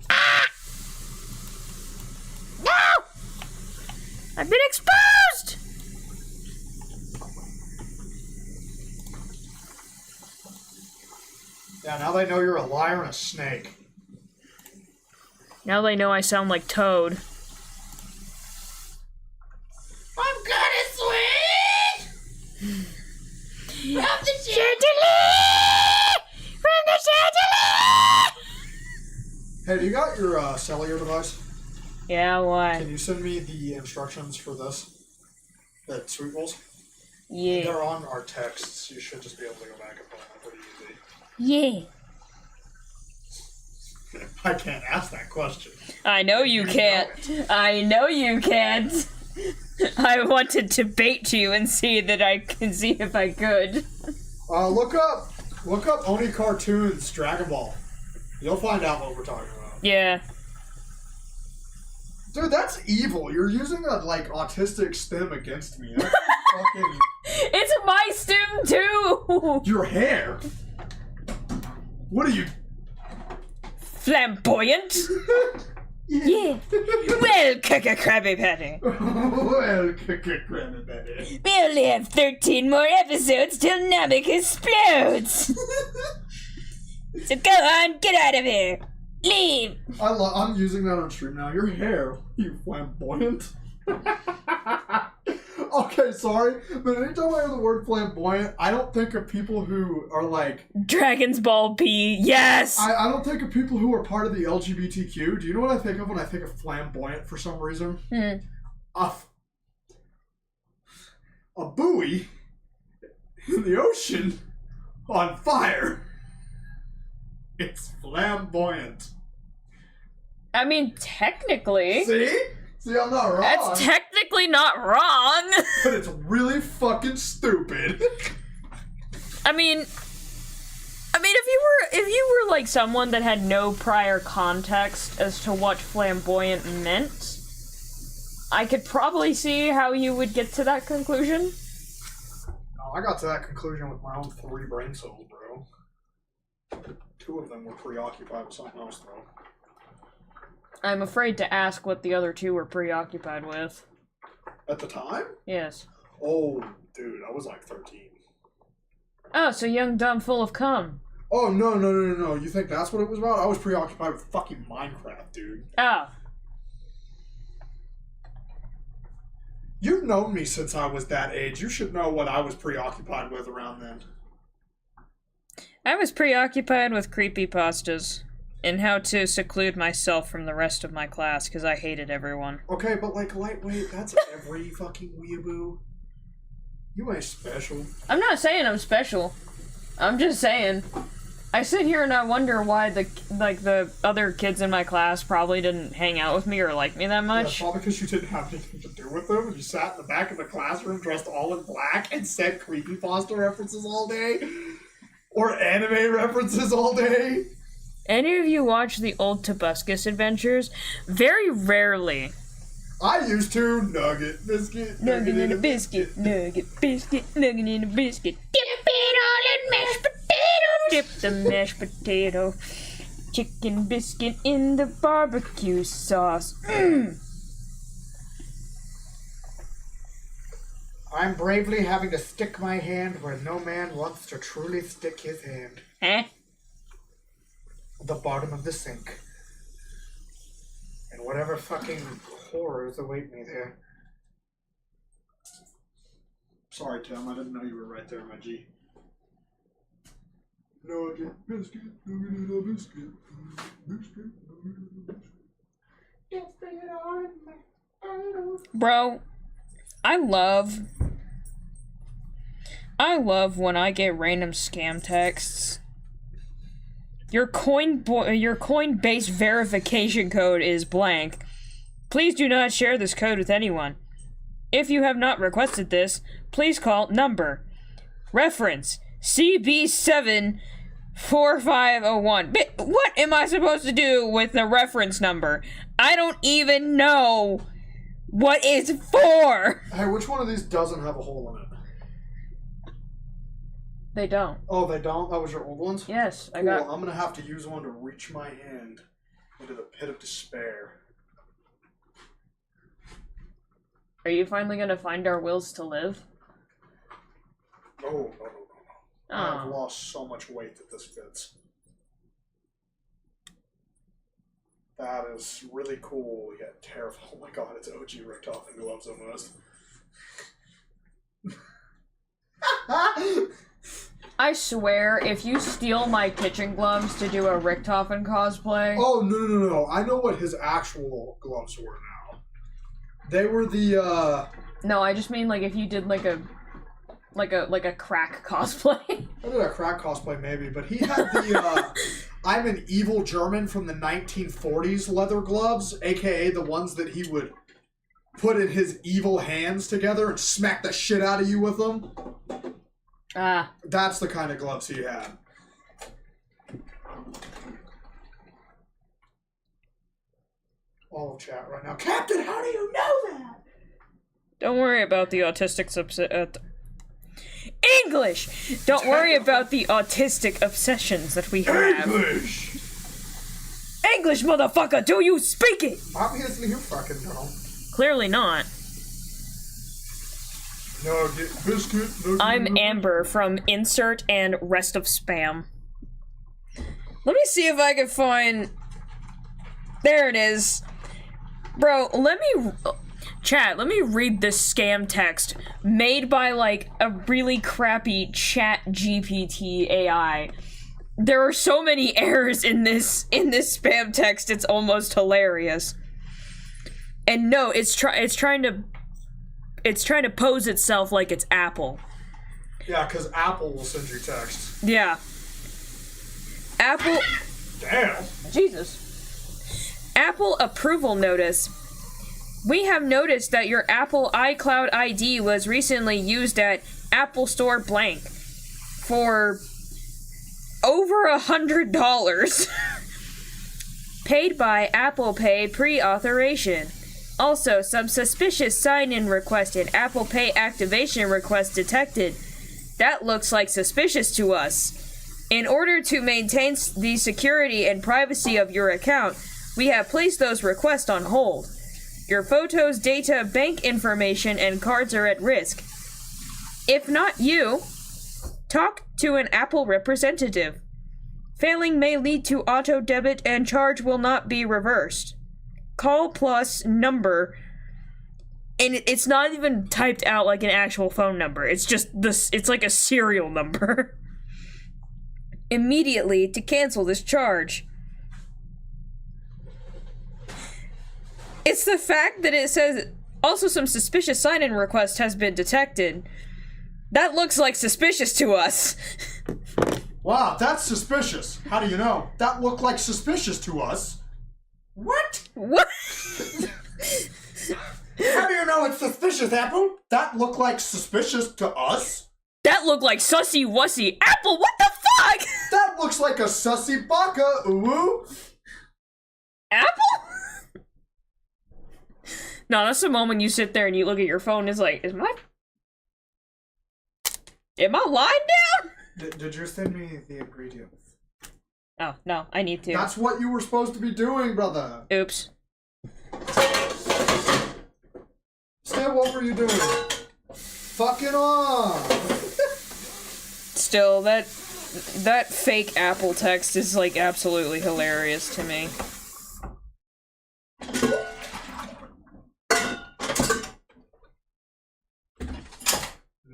Ah! No! I've been exposed! Yeah, now they know you're a liar and a snake. Now they know I sound like Toad. I'm kinda sweet! From the chandelier! From the chandelier! Hey, do you got your cellular device? Yeah, why? Can you send me the instructions for this? That sweet rolls? Yeah. They're on our texts. You should just be able to go back and find them pretty easy. Yeah. I can't ask that question. I know you can't. I know you can't. I wanted to bait you and see that I can see if I could. Look up Oni Cartoons Dragon Ball. You'll find out what we're talking about. Yeah. Dude, that's evil. You're using a, like, autistic stem against me. That's fucking... It's my stem, too! Your hair? What are you... Flamboyant? Yeah. Well, Krabby Patty. Well, Krabby Patty. We only have 13 more episodes till Namek explodes. So go on, get out of here. Leave. I'm using that on stream now. Your hair, you flamboyant. Okay, sorry, but anytime I hear the word flamboyant, I don't think of people who are like... Dragon's Ball P, yes! I don't think of people who are part of the LGBTQ. Do you know what I think of when I think of flamboyant for some reason? A buoy in the ocean on fire. It's flamboyant. I mean, technically. See, I'm not wrong. That's technically not wrong. But it's really fucking stupid. I mean, if you were like someone that had no prior context as to what flamboyant meant, I could probably see how you would get to that conclusion. I got to that conclusion with my own 3 brain cells, bro. 2 of them were preoccupied with something else, though. I'm afraid to ask what the other 2 were preoccupied with. At the time? Yes. Oh, dude, I was like 13. Oh, so young, dumb, full of cum. Oh, no. You think that's what it was about? I was preoccupied with fucking Minecraft, dude. Oh. You've known me since I was that age. You should know what I was preoccupied with around then. I was preoccupied with creepypastas and how to seclude myself from the rest of my class because I hated everyone. Okay, but like lightweight, that's every fucking weeaboo. You ain't special. I'm not saying I'm special. I'm just saying. I sit here and I wonder why the other kids in my class probably didn't hang out with me or like me that much. Yeah, probably because you didn't have anything to do with them. You sat in the back of the classroom dressed all in black and said creepypasta references all day. Or anime references all day. Any of you watch the old Tobuscus adventures? Very rarely. I used to. Nugget, biscuit, nugget in a biscuit, nugget, biscuit, nugget in a biscuit. Dip it all in mashed potato. Dip the mashed potato. Chicken biscuit in the barbecue sauce. I'm bravely having to stick my hand where no man wants to truly stick his hand. Huh? The bottom of the sink. And whatever fucking horrors await me there. Sorry, Tim, I didn't know you were right there, my G. Nugget, biscuit, nugget in a biscuit, biscuit, nugget in a biscuit. Bro, I love when I get random scam texts. Your Coinbase verification code is blank. Please do not share this code with anyone. If you have not requested this, please call number. Reference CB74501. What am I supposed to do with the reference number? I don't even know what it's for. Hey, which one of these doesn't have a hole in it? They don't. Oh, they don't? That was your old ones? Yes, cool. I got... I'm gonna have to use one to reach my hand into the pit of despair. Are you finally gonna find our wills to live? No. I've lost so much weight that this fits. That is really cool, yet terrifying. Oh my god, it's OG Richtofen gloves almost. I swear, if you steal my kitchen gloves to do a Richtofen cosplay... Oh, no. I know what his actual gloves were now. They were the, No, I just mean, like, if you did, like a crack cosplay. I did a crack cosplay, maybe, but he had the, I'm an evil German from the 1940s leather gloves, aka the ones that he would put in his evil hands together and smack the shit out of you with them. Ah. That's the kind of gloves he had. All of chat right now. Captain, how do you know that? Don't worry about the autistic English! Don't worry about the autistic obsessions that we have. English! English, motherfucker! Do you speak it? Obviously you fucking don't. Clearly not. Nugget, biscuit, nugget. I'm Amber from Insert and Rest of Spam. Let me see if I can find... There it is. Bro, let me... Chat, let me read this scam text made by, like, a really crappy chat GPT AI. There are so many errors in this spam text, it's almost hilarious. And no, it's trying to pose itself like it's Apple. Yeah, because Apple will send you text. Yeah. Apple... Damn. Jesus. Apple approval notice. We have noticed that your Apple iCloud ID was recently used at Apple Store blank for over $100. Paid by Apple Pay pre-authorization. Also, some suspicious sign-in request and Apple Pay activation request detected. That looks like suspicious to us. In order to maintain the security and privacy of your account, we have placed those requests on hold. Your photos, data, bank information, and cards are at risk. If not you, talk to an Apple representative. Failing may lead to auto debit and charge will not be reversed. Call plus number. And it's not even typed out like an actual phone number. It's just this, it's like a serial number. Immediately to cancel this charge. It's the fact that it says also some suspicious sign-in request has been detected. That looks like suspicious to us. Wow, that's suspicious. How do you know? That looked like suspicious to us. What? What? How do you know it's suspicious, Apple? That looked like suspicious to us. That looked like sussy wussy. Apple, what the fuck? That looks like a sussy baka, ooh. Apple? No, that's the moment you sit there and you look at your phone and it's like, am I lying down? Did you send me the ingredients? Oh, no, I need to. That's what you were supposed to be doing, brother. Oops. Still, what were you doing? Fucking on. Still, that fake Apple text is, like, absolutely hilarious to me.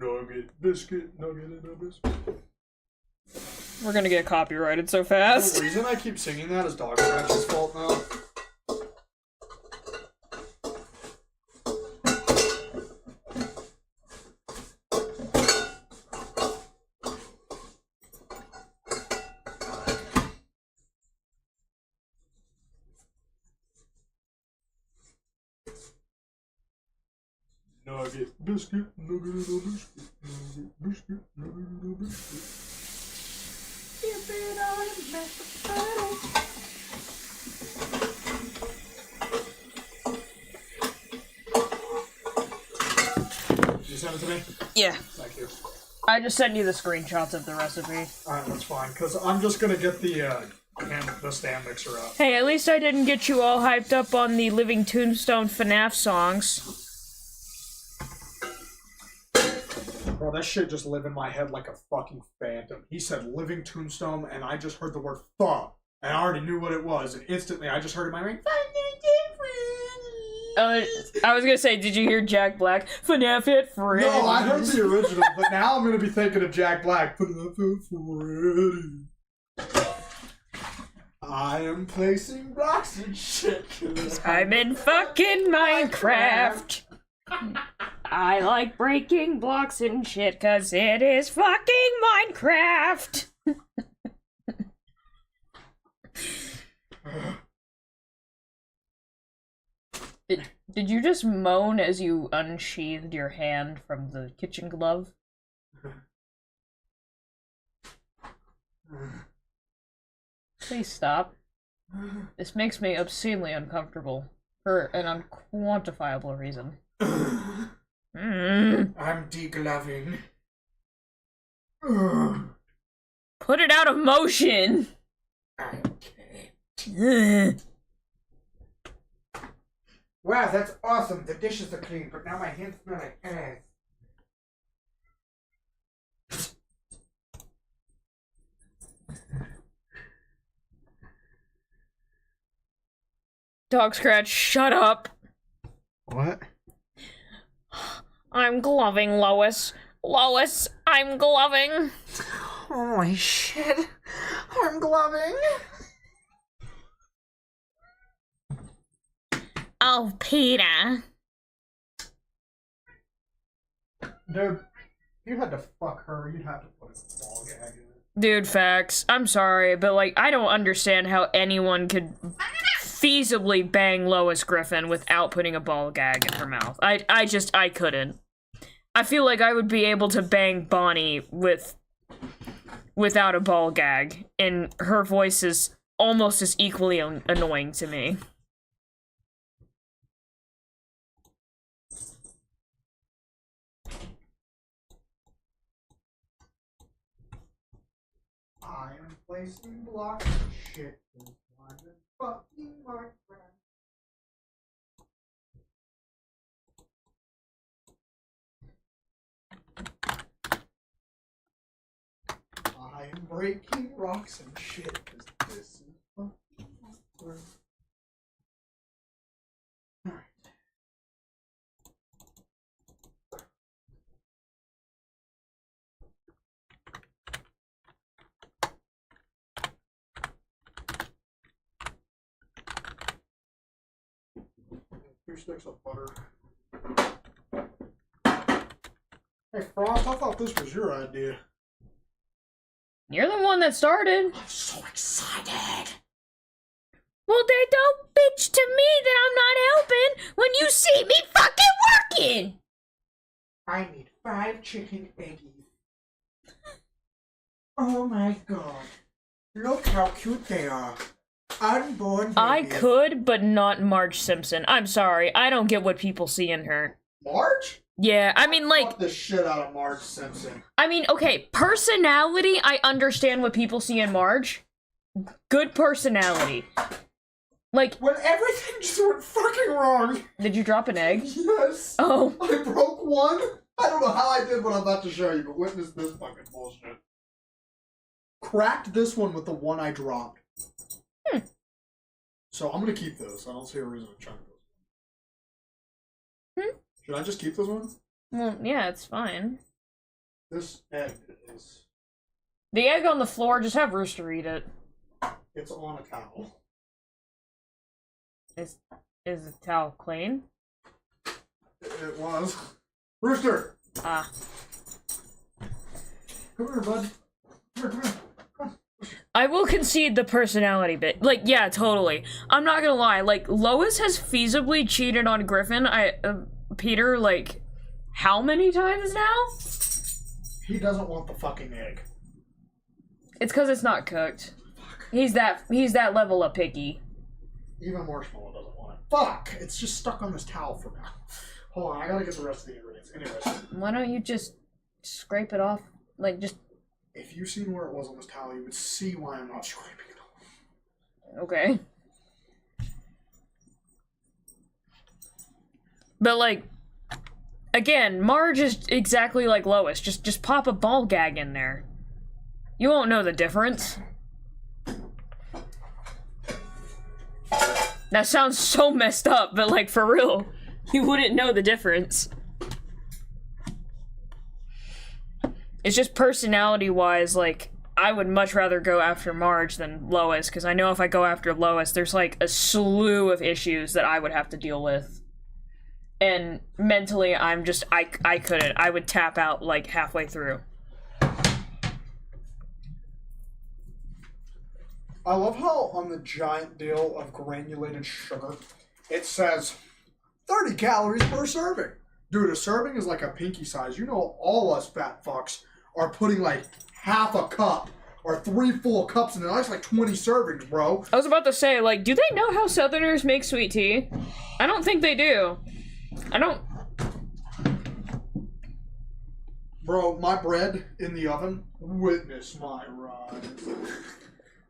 Nugget, biscuit, nugget, and a biscuit. We're gonna get copyrighted so fast. The reason I keep singing that is Dog Scratch's fault now. Nugget, biscuit, nugget, and a biscuit, nugget, biscuit, nugget, and a biscuit. You send it to me? Yeah. Thank you. I just sent you the screenshots of the recipe. Alright, that's fine, because I'm just gonna get the stand mixer up. Hey, at least I didn't get you all hyped up on the Living Tombstone FNAF songs. Bro, that shit just lived in my head like a fucking phantom. He said living tombstone, and I just heard the word "fuck," and I already knew what it was, and instantly I just heard in my brain, I was gonna say, did you hear Jack Black? FNAF at Freddy's. No, I heard the original, but now I'm gonna be thinking of Jack Black. FNAF at Freddy's. I am placing blocks and shit. I'm in fucking Minecraft. I like breaking blocks and shit, cause it is fucking Minecraft! Did you just moan as you unsheathed your hand from the kitchen glove? Please stop. This makes me obscenely uncomfortable, for an unquantifiable reason. I'm degloving. Put it out of motion! Okay. Wow, that's awesome. The dishes are clean, but now my hands smell like ass. Dog Scratch, shut up. What? I'm gloving, Lois. Lois, I'm gloving. Holy shit. I'm gloving. Oh, Peter. Dude, you had to fuck her, you'd have to put a ball gag in it. Dude, facts. I'm sorry, but, like, I don't understand how anyone could feasibly bang Lois Griffin without putting a ball gag in her mouth. I couldn't. I feel like I would be able to bang Bonnie without a ball gag, and her voice is almost as equally annoying to me. I am placing blocks of shit in my fucking Minecraft. I am breaking rocks and shit because this is fucking Minecraft. Alright. Two sticks of butter. Hey Frost, I thought this was your idea. You're the one that started. I'm so excited. Well, then don't bitch to me that I'm not helping when you see me fucking working! I need 5 chicken eggies. Oh my god. Look how cute they are. Unborn babies. I could, but not Marge Simpson. I'm sorry, I don't get what people see in her. Marge? Yeah, I mean, like... Fuck the shit out of Marge Simpson. I mean, okay, personality, I understand what people see in Marge. Good personality. Like... When everything just went fucking wrong. Did you drop an egg? Yes. Oh. I broke one. I don't know how I did what I'm about to show you, but witness this fucking bullshit. Cracked this one with the one I dropped. So I'm gonna keep this. I don't see a reason to chunk this. Should I just keep this one? Well, yeah, it's fine. This egg is... The egg on the floor, just have Rooster eat it. It's on a towel. Is the towel clean? It was. Rooster! Ah. Come here, bud. Come here. I will concede the personality bit. Like, yeah, totally. I'm not gonna lie, like, Lois has feasibly cheated on Griffin, Peter, like, how many times now? He doesn't want the fucking egg. It's because it's not cooked. He's that level of picky. Even Marshmallow doesn't want it. Fuck! It's just stuck on this towel for now. Hold on, I gotta get the rest of the ingredients. Anyways. Why don't you just scrape it off? Like, just... If you seen where it was on this towel, you would see why I'm not scraping it off. Okay. But, like, again, Marge is exactly like Lois. Just pop a ball gag in there. You won't know the difference. That sounds so messed up, but, like, for real, you wouldn't know the difference. It's just personality-wise, like, I would much rather go after Marge than Lois, because I know if I go after Lois, there's, like, a slew of issues that I would have to deal with. And mentally, I'm just, I couldn't. I would tap out, like, halfway through. I love how on the giant deal of granulated sugar, it says 30 calories per serving. Dude, a serving is like a pinky size. You know all us fat fucks are putting like half a cup or 3 full cups in it. That's like 20 servings, bro. I was about to say, like, do they know how Southerners make sweet tea? I don't think they do. I don't... Bro, my bread in the oven, witness my ride.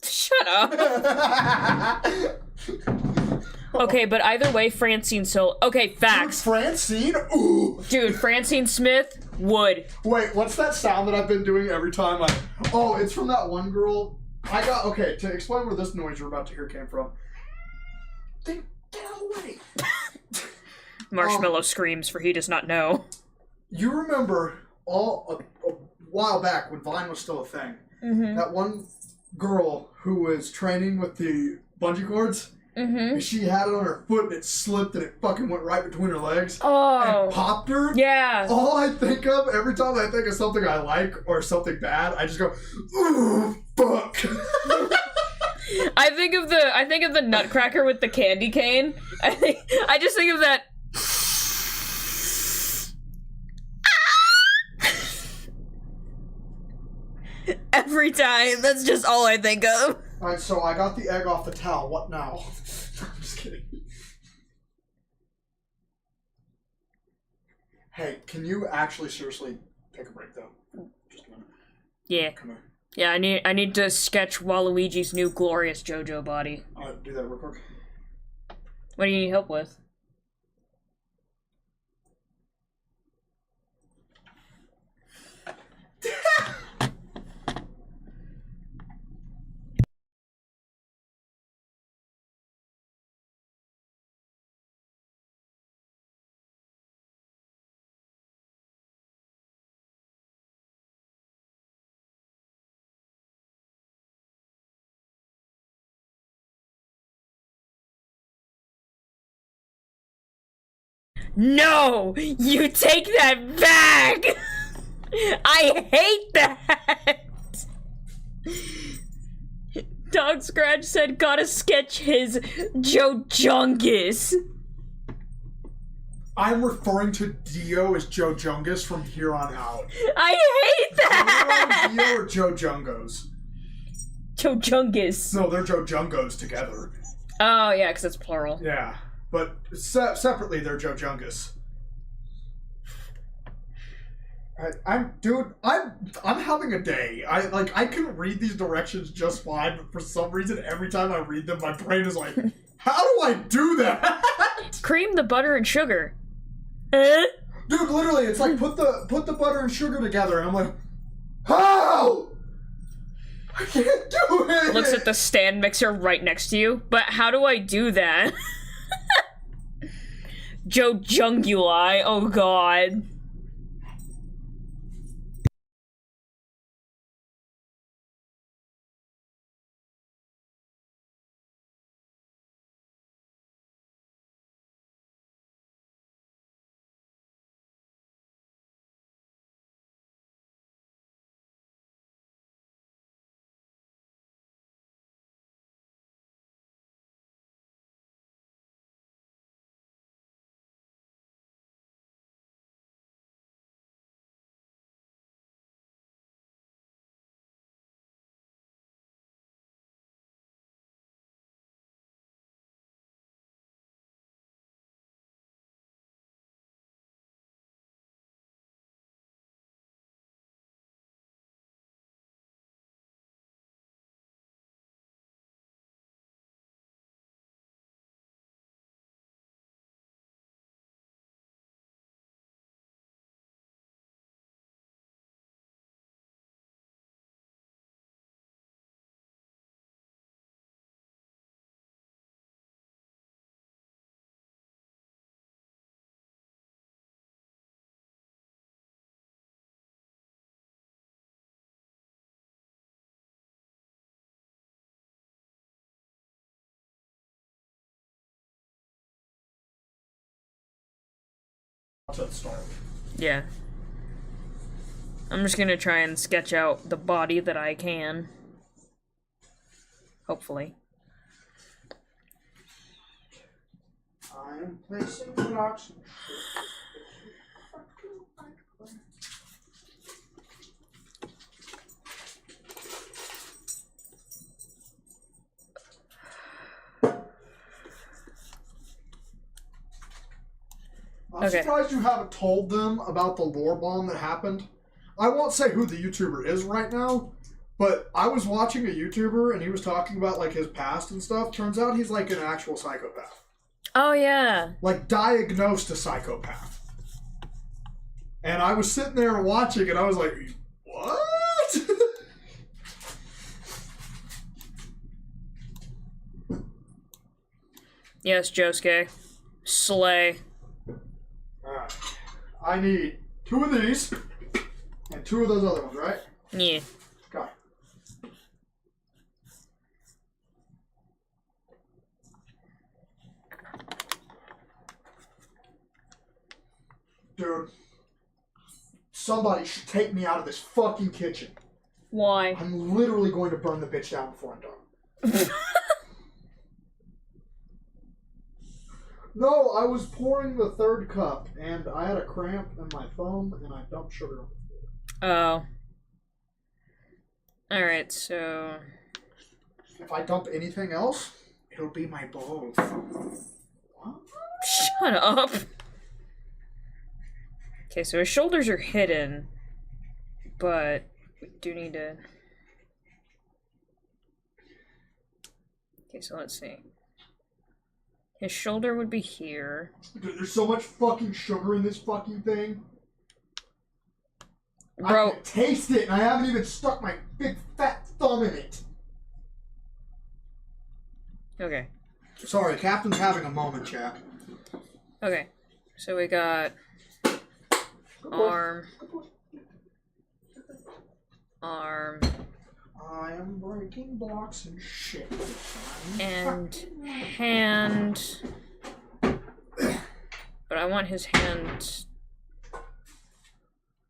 Shut up. Okay, but either way, Francine okay, facts. Dude, Francine? Ooh. Dude, Francine Smith would. Wait, what's that sound that I've been doing every time I... Oh, it's from that one girl. Okay, to explain where this noise you're about to hear came from. Then get away. Marshmallow screams, for he does not know. You remember a while back when Vine was still a thing, that one girl who was training with the bungee cords? And she had it on her foot and it slipped and it fucking went right between her legs. Oh. And popped her. Yeah. All I think of, every time I think of something I like or something bad, I just go, ooh, fuck. I think of the Nutcracker with the candy cane. I just think of that. Every time. That's just all I think of. Alright, so I got the egg off the towel. What now? I'm just kidding. Hey, can you actually seriously take a break though? Just a minute. Yeah. Come here. Yeah, I need to sketch Waluigi's new glorious JoJo body. Alright, do that real quick. What do you need help with? No! You take that back! I hate that! Dog Scratch said, gotta sketch his Jojungus. I'm referring to Dio as Joe Jungus from here on out. I hate that! Dio or Joe Jungos? Jojungus. No, they're Joe Jungos together. Oh, yeah, because it's plural. Yeah, but separately they're Joe Jungus. I'm having a day. I can read these directions just fine, but for some reason, every time I read them, my brain is like, how do I do that? Cream the butter and sugar. Dude, literally, it's like put the butter and sugar together, and I'm like, how? I can't do it. Looks at the stand mixer right next to you. But how do I do that? Jojunguli. Oh god. Yeah. I'm just gonna try and sketch out the body that I can. Hopefully. I'm placing blocks. I'm surprised you haven't told them about the lore bomb that happened. I won't say who the YouTuber is right now, but I was watching a YouTuber and he was talking about like his past and stuff. Turns out he's like an actual psychopath. Oh yeah. Like diagnosed a psychopath. And I was sitting there watching and I was like, what? Yes, Josuke. Slay. Alright. I need 2 of these and 2 of those other ones, right? Yeah. Okay. Dude, somebody should take me out of this fucking kitchen. Why? I'm literally going to burn the bitch down before I'm done. No, I was pouring the 3rd cup, and I had a cramp in my thumb, and I dumped sugar on the floor. Oh. Alright, so... If I dump anything else, it'll be my balls. What? Shut up! Okay, so his shoulders are hidden, but we do need to... Okay, so let's see. His shoulder would be here. Dude, there's so much fucking sugar in this fucking thing. Bro. I can taste it, and I haven't even stuck my big fat thumb in it. Okay. Sorry, Captain's having a moment, chat. Okay. So we got... arm. Arm. I am breaking blocks and shit. And hand. But I want his hand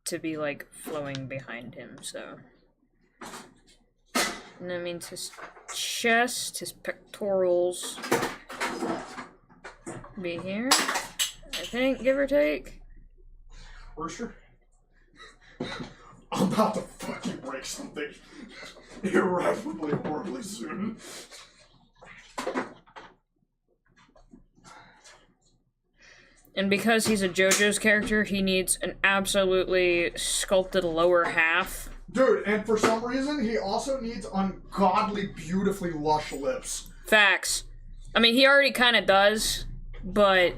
to be like flowing behind him, so. And that means his chest, his pectorals be here, I think, give or take. Rooster? I'm about to fucking break something irreparably horribly soon. And because he's a JoJo's character, he needs an absolutely sculpted lower half. Dude, and for some reason, he also needs ungodly, beautifully lush lips. Facts. I mean, he already kind of does, but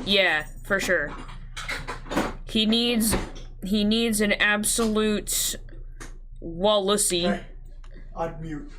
yeah, for sure. He needs an absolute Wallacey. Hey, unmute.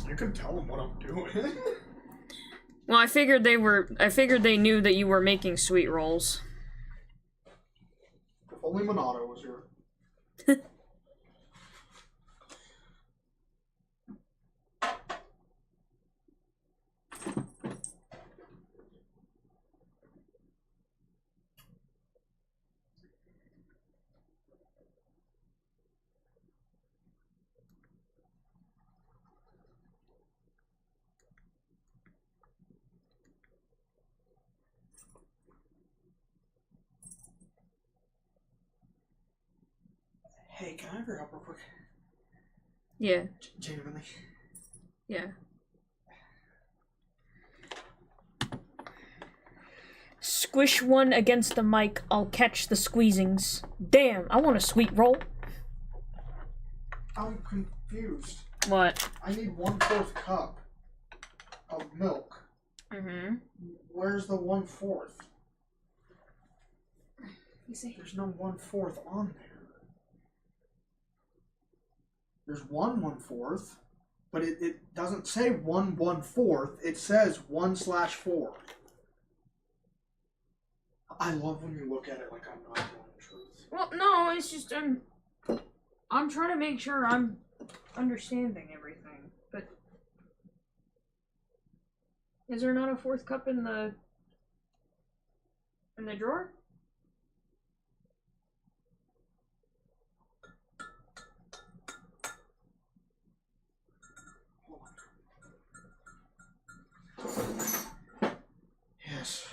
You can tell them what I'm doing. Well, I figured they knew that you were making sweet rolls. If only Monado was here. Hey, can I have your help real quick? Yeah. Genuinely. Yeah. Squish one against the mic, I'll catch the squeezings. Damn, I want a sweet roll. I'm confused. What? I need 1/4 cup of milk. Mm-hmm. Where's the 1/4? You see? There's no 1/4 on there. There's 1/4, but it doesn't say 1/4. It says 1/4. I love when you look at it like I'm not telling the truth. Well, no, it's just I'm trying to make sure I'm understanding everything. But is there not a 4th cup in the drawer? Yes.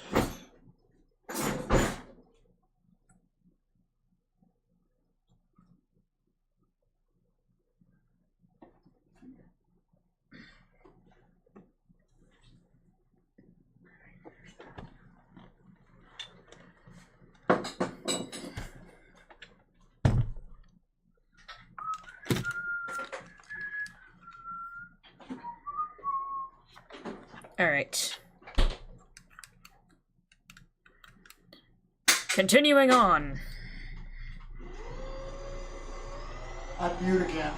All right. Continuing on. Unmute again.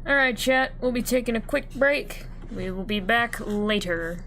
Alright, chat, we'll be taking a quick break. We will be back later.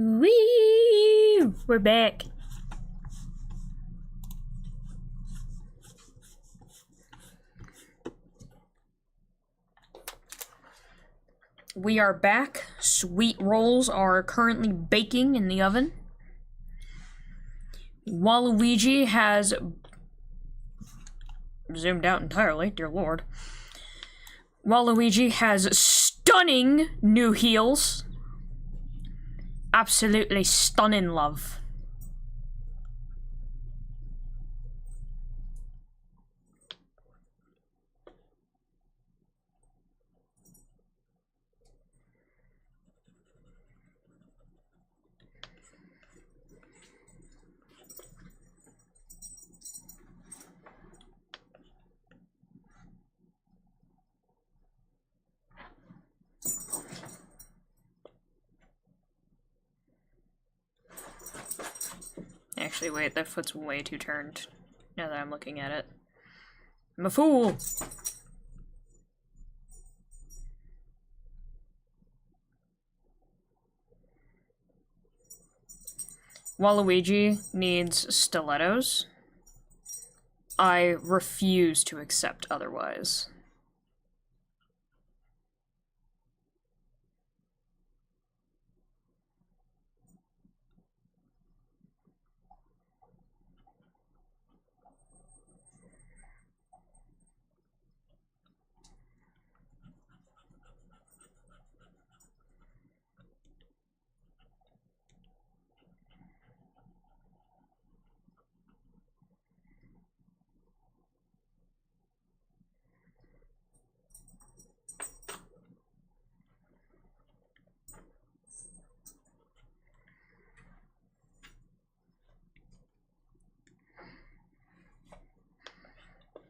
Wee! We're back. We are back. Sweet rolls are currently baking in the oven. Waluigi has zoomed out entirely, dear lord. Waluigi has stunning new heels. Absolutely stunning, love. Actually, wait, that foot's way too turned, now that I'm looking at it. I'm a fool! Waluigi needs stilettos. I refuse to accept otherwise.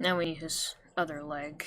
Now we need his other leg.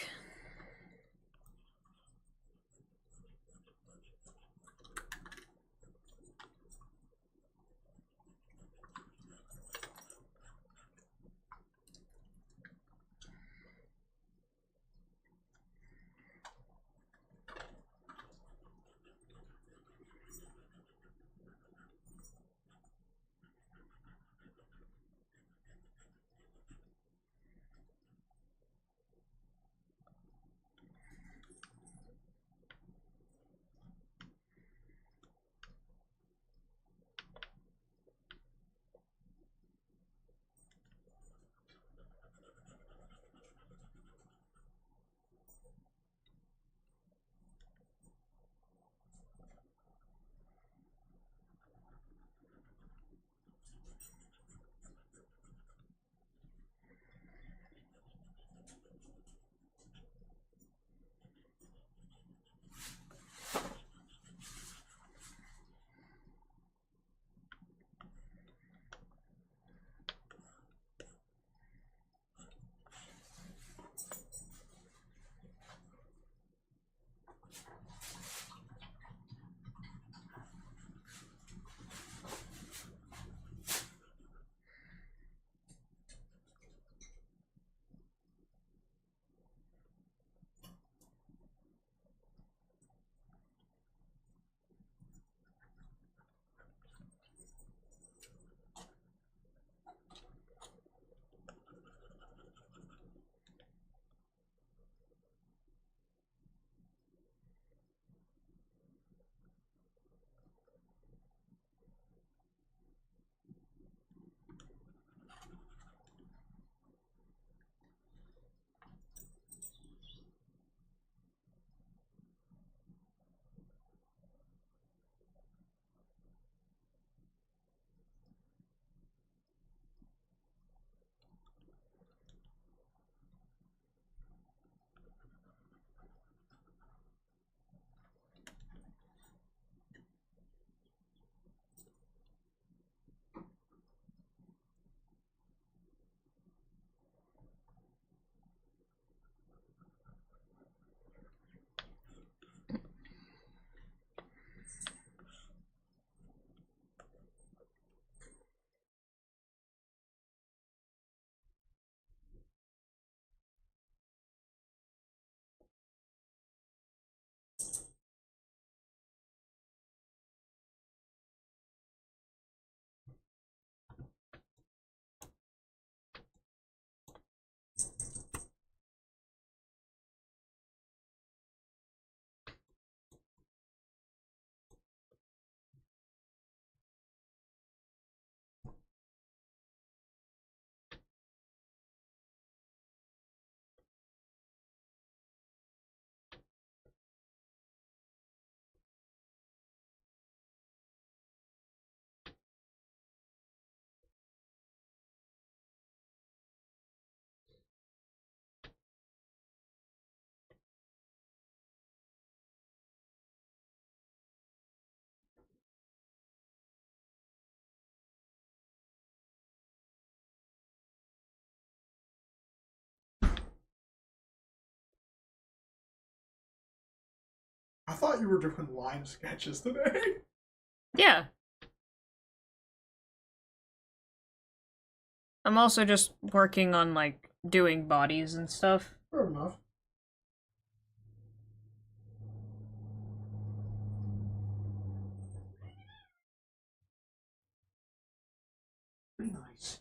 I thought you were doing line sketches today. Yeah. I'm also just working on, like, doing bodies and stuff. Fair enough. Pretty nice.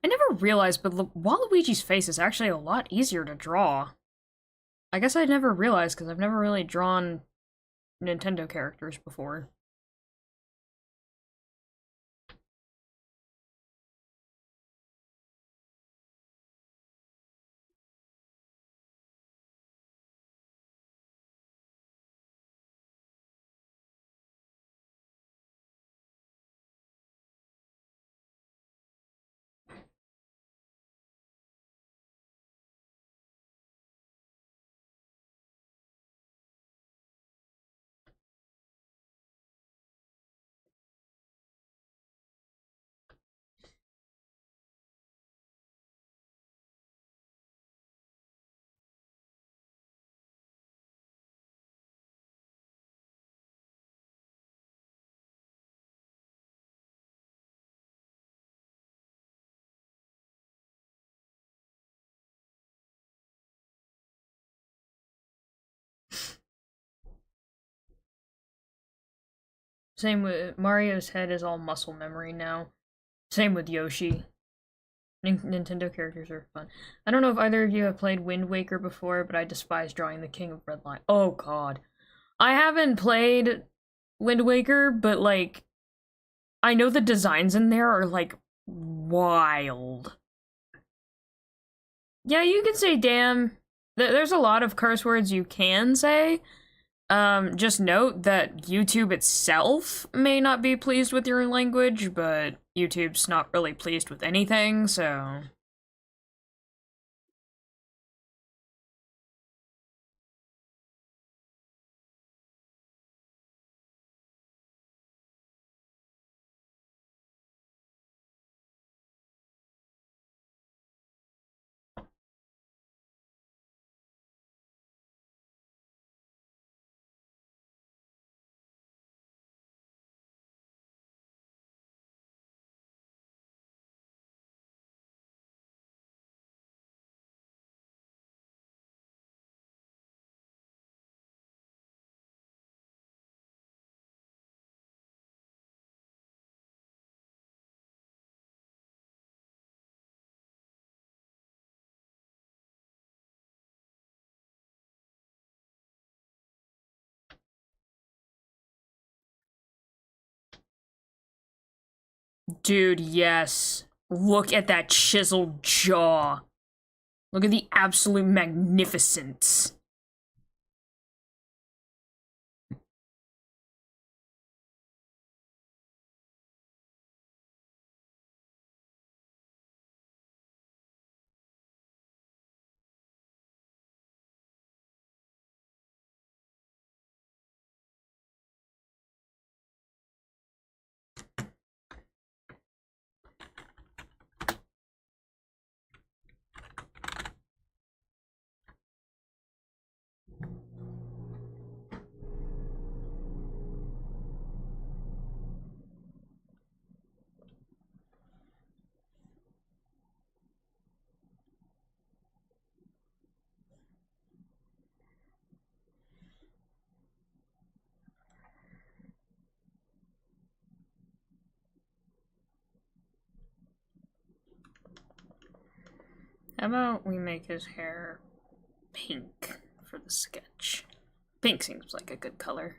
I never realized, but Waluigi's face is actually a lot easier to draw. I guess I never realized, because I've never really drawn Nintendo characters before. Same with Mario's head is all muscle memory now. Same with Yoshi. Nintendo characters are fun. I don't know if either of you have played Wind Waker before, but I despise drawing the King of Redline. Oh god. I haven't played Wind Waker, but like, I know the designs in there are like wild. Yeah, you can say damn. There's a lot of curse words you can say. Just note that YouTube itself may not be pleased with your language, but YouTube's not really pleased with anything, so... Dude, yes. Look at that chiseled jaw. Look at the absolute magnificence. How about we make his hair pink for the sketch? Pink seems like a good color.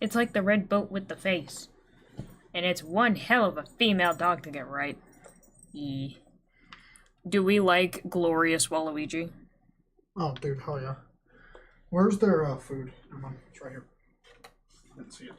It's like the red boat with the face. And it's one hell of a female dog to get right. Do we like Glorious Waluigi? Oh, dude, hell yeah. Where's their food? Come on, it's right here. Didn't see it.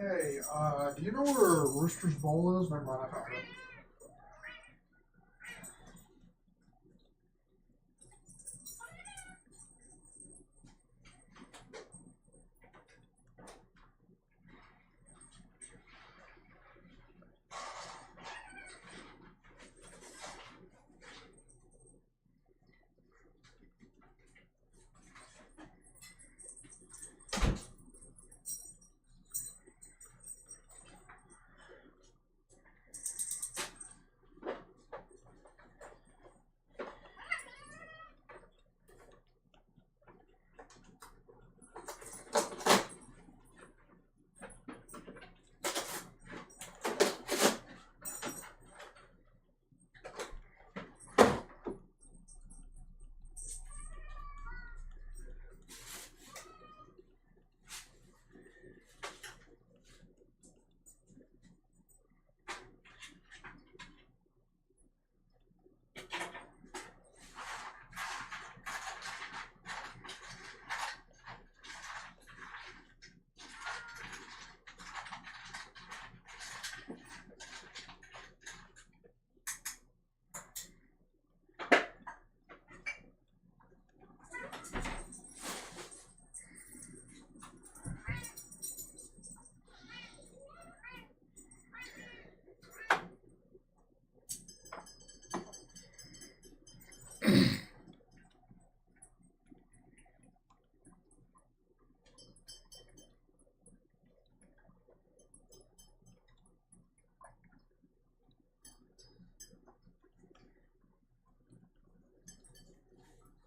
Hey, do you know where Rooster's Bowl is? Never mind, I found it.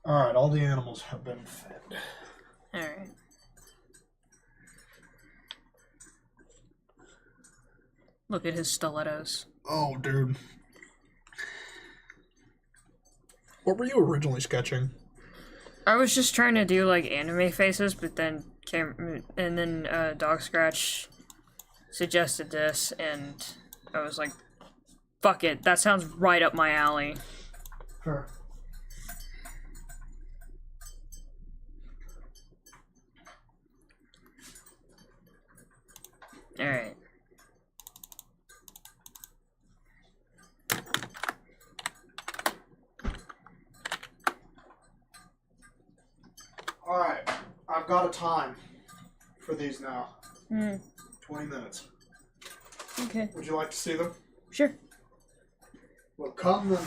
Alright, all the animals have been fed. Alright. Look at his stilettos. Oh, dude. What were you originally sketching? I was just trying to do like anime faces, but then Dog Scratch suggested this, and I was like, fuck it, that sounds right up my alley. Sure. Alright. Alright, I've got a time for these now. 20 minutes. Okay. Would you like to see them? Sure. Well, come then.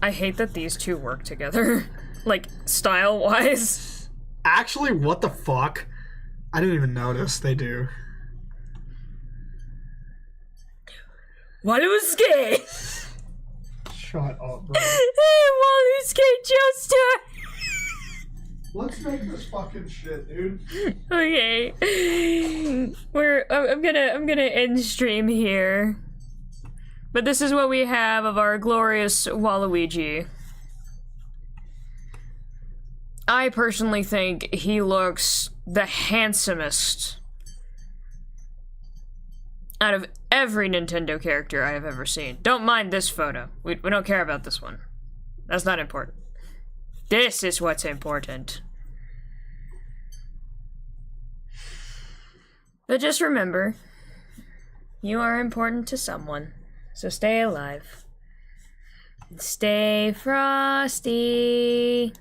I hate that these two work together. Like, style-wise. Actually, what the fuck? I didn't even notice. They do. Waluske! Shut up, bro. Waluske Joestar! Let's make this fucking shit, dude. Okay. I'm gonna end stream here. But this is what we have of our glorious Waluigi. I personally think he looks the handsomest out of every Nintendo character I have ever seen. Don't mind this photo. We don't care about this one. That's not important. This is what's important. But just remember, you are important to someone. So stay alive. Stay frosty.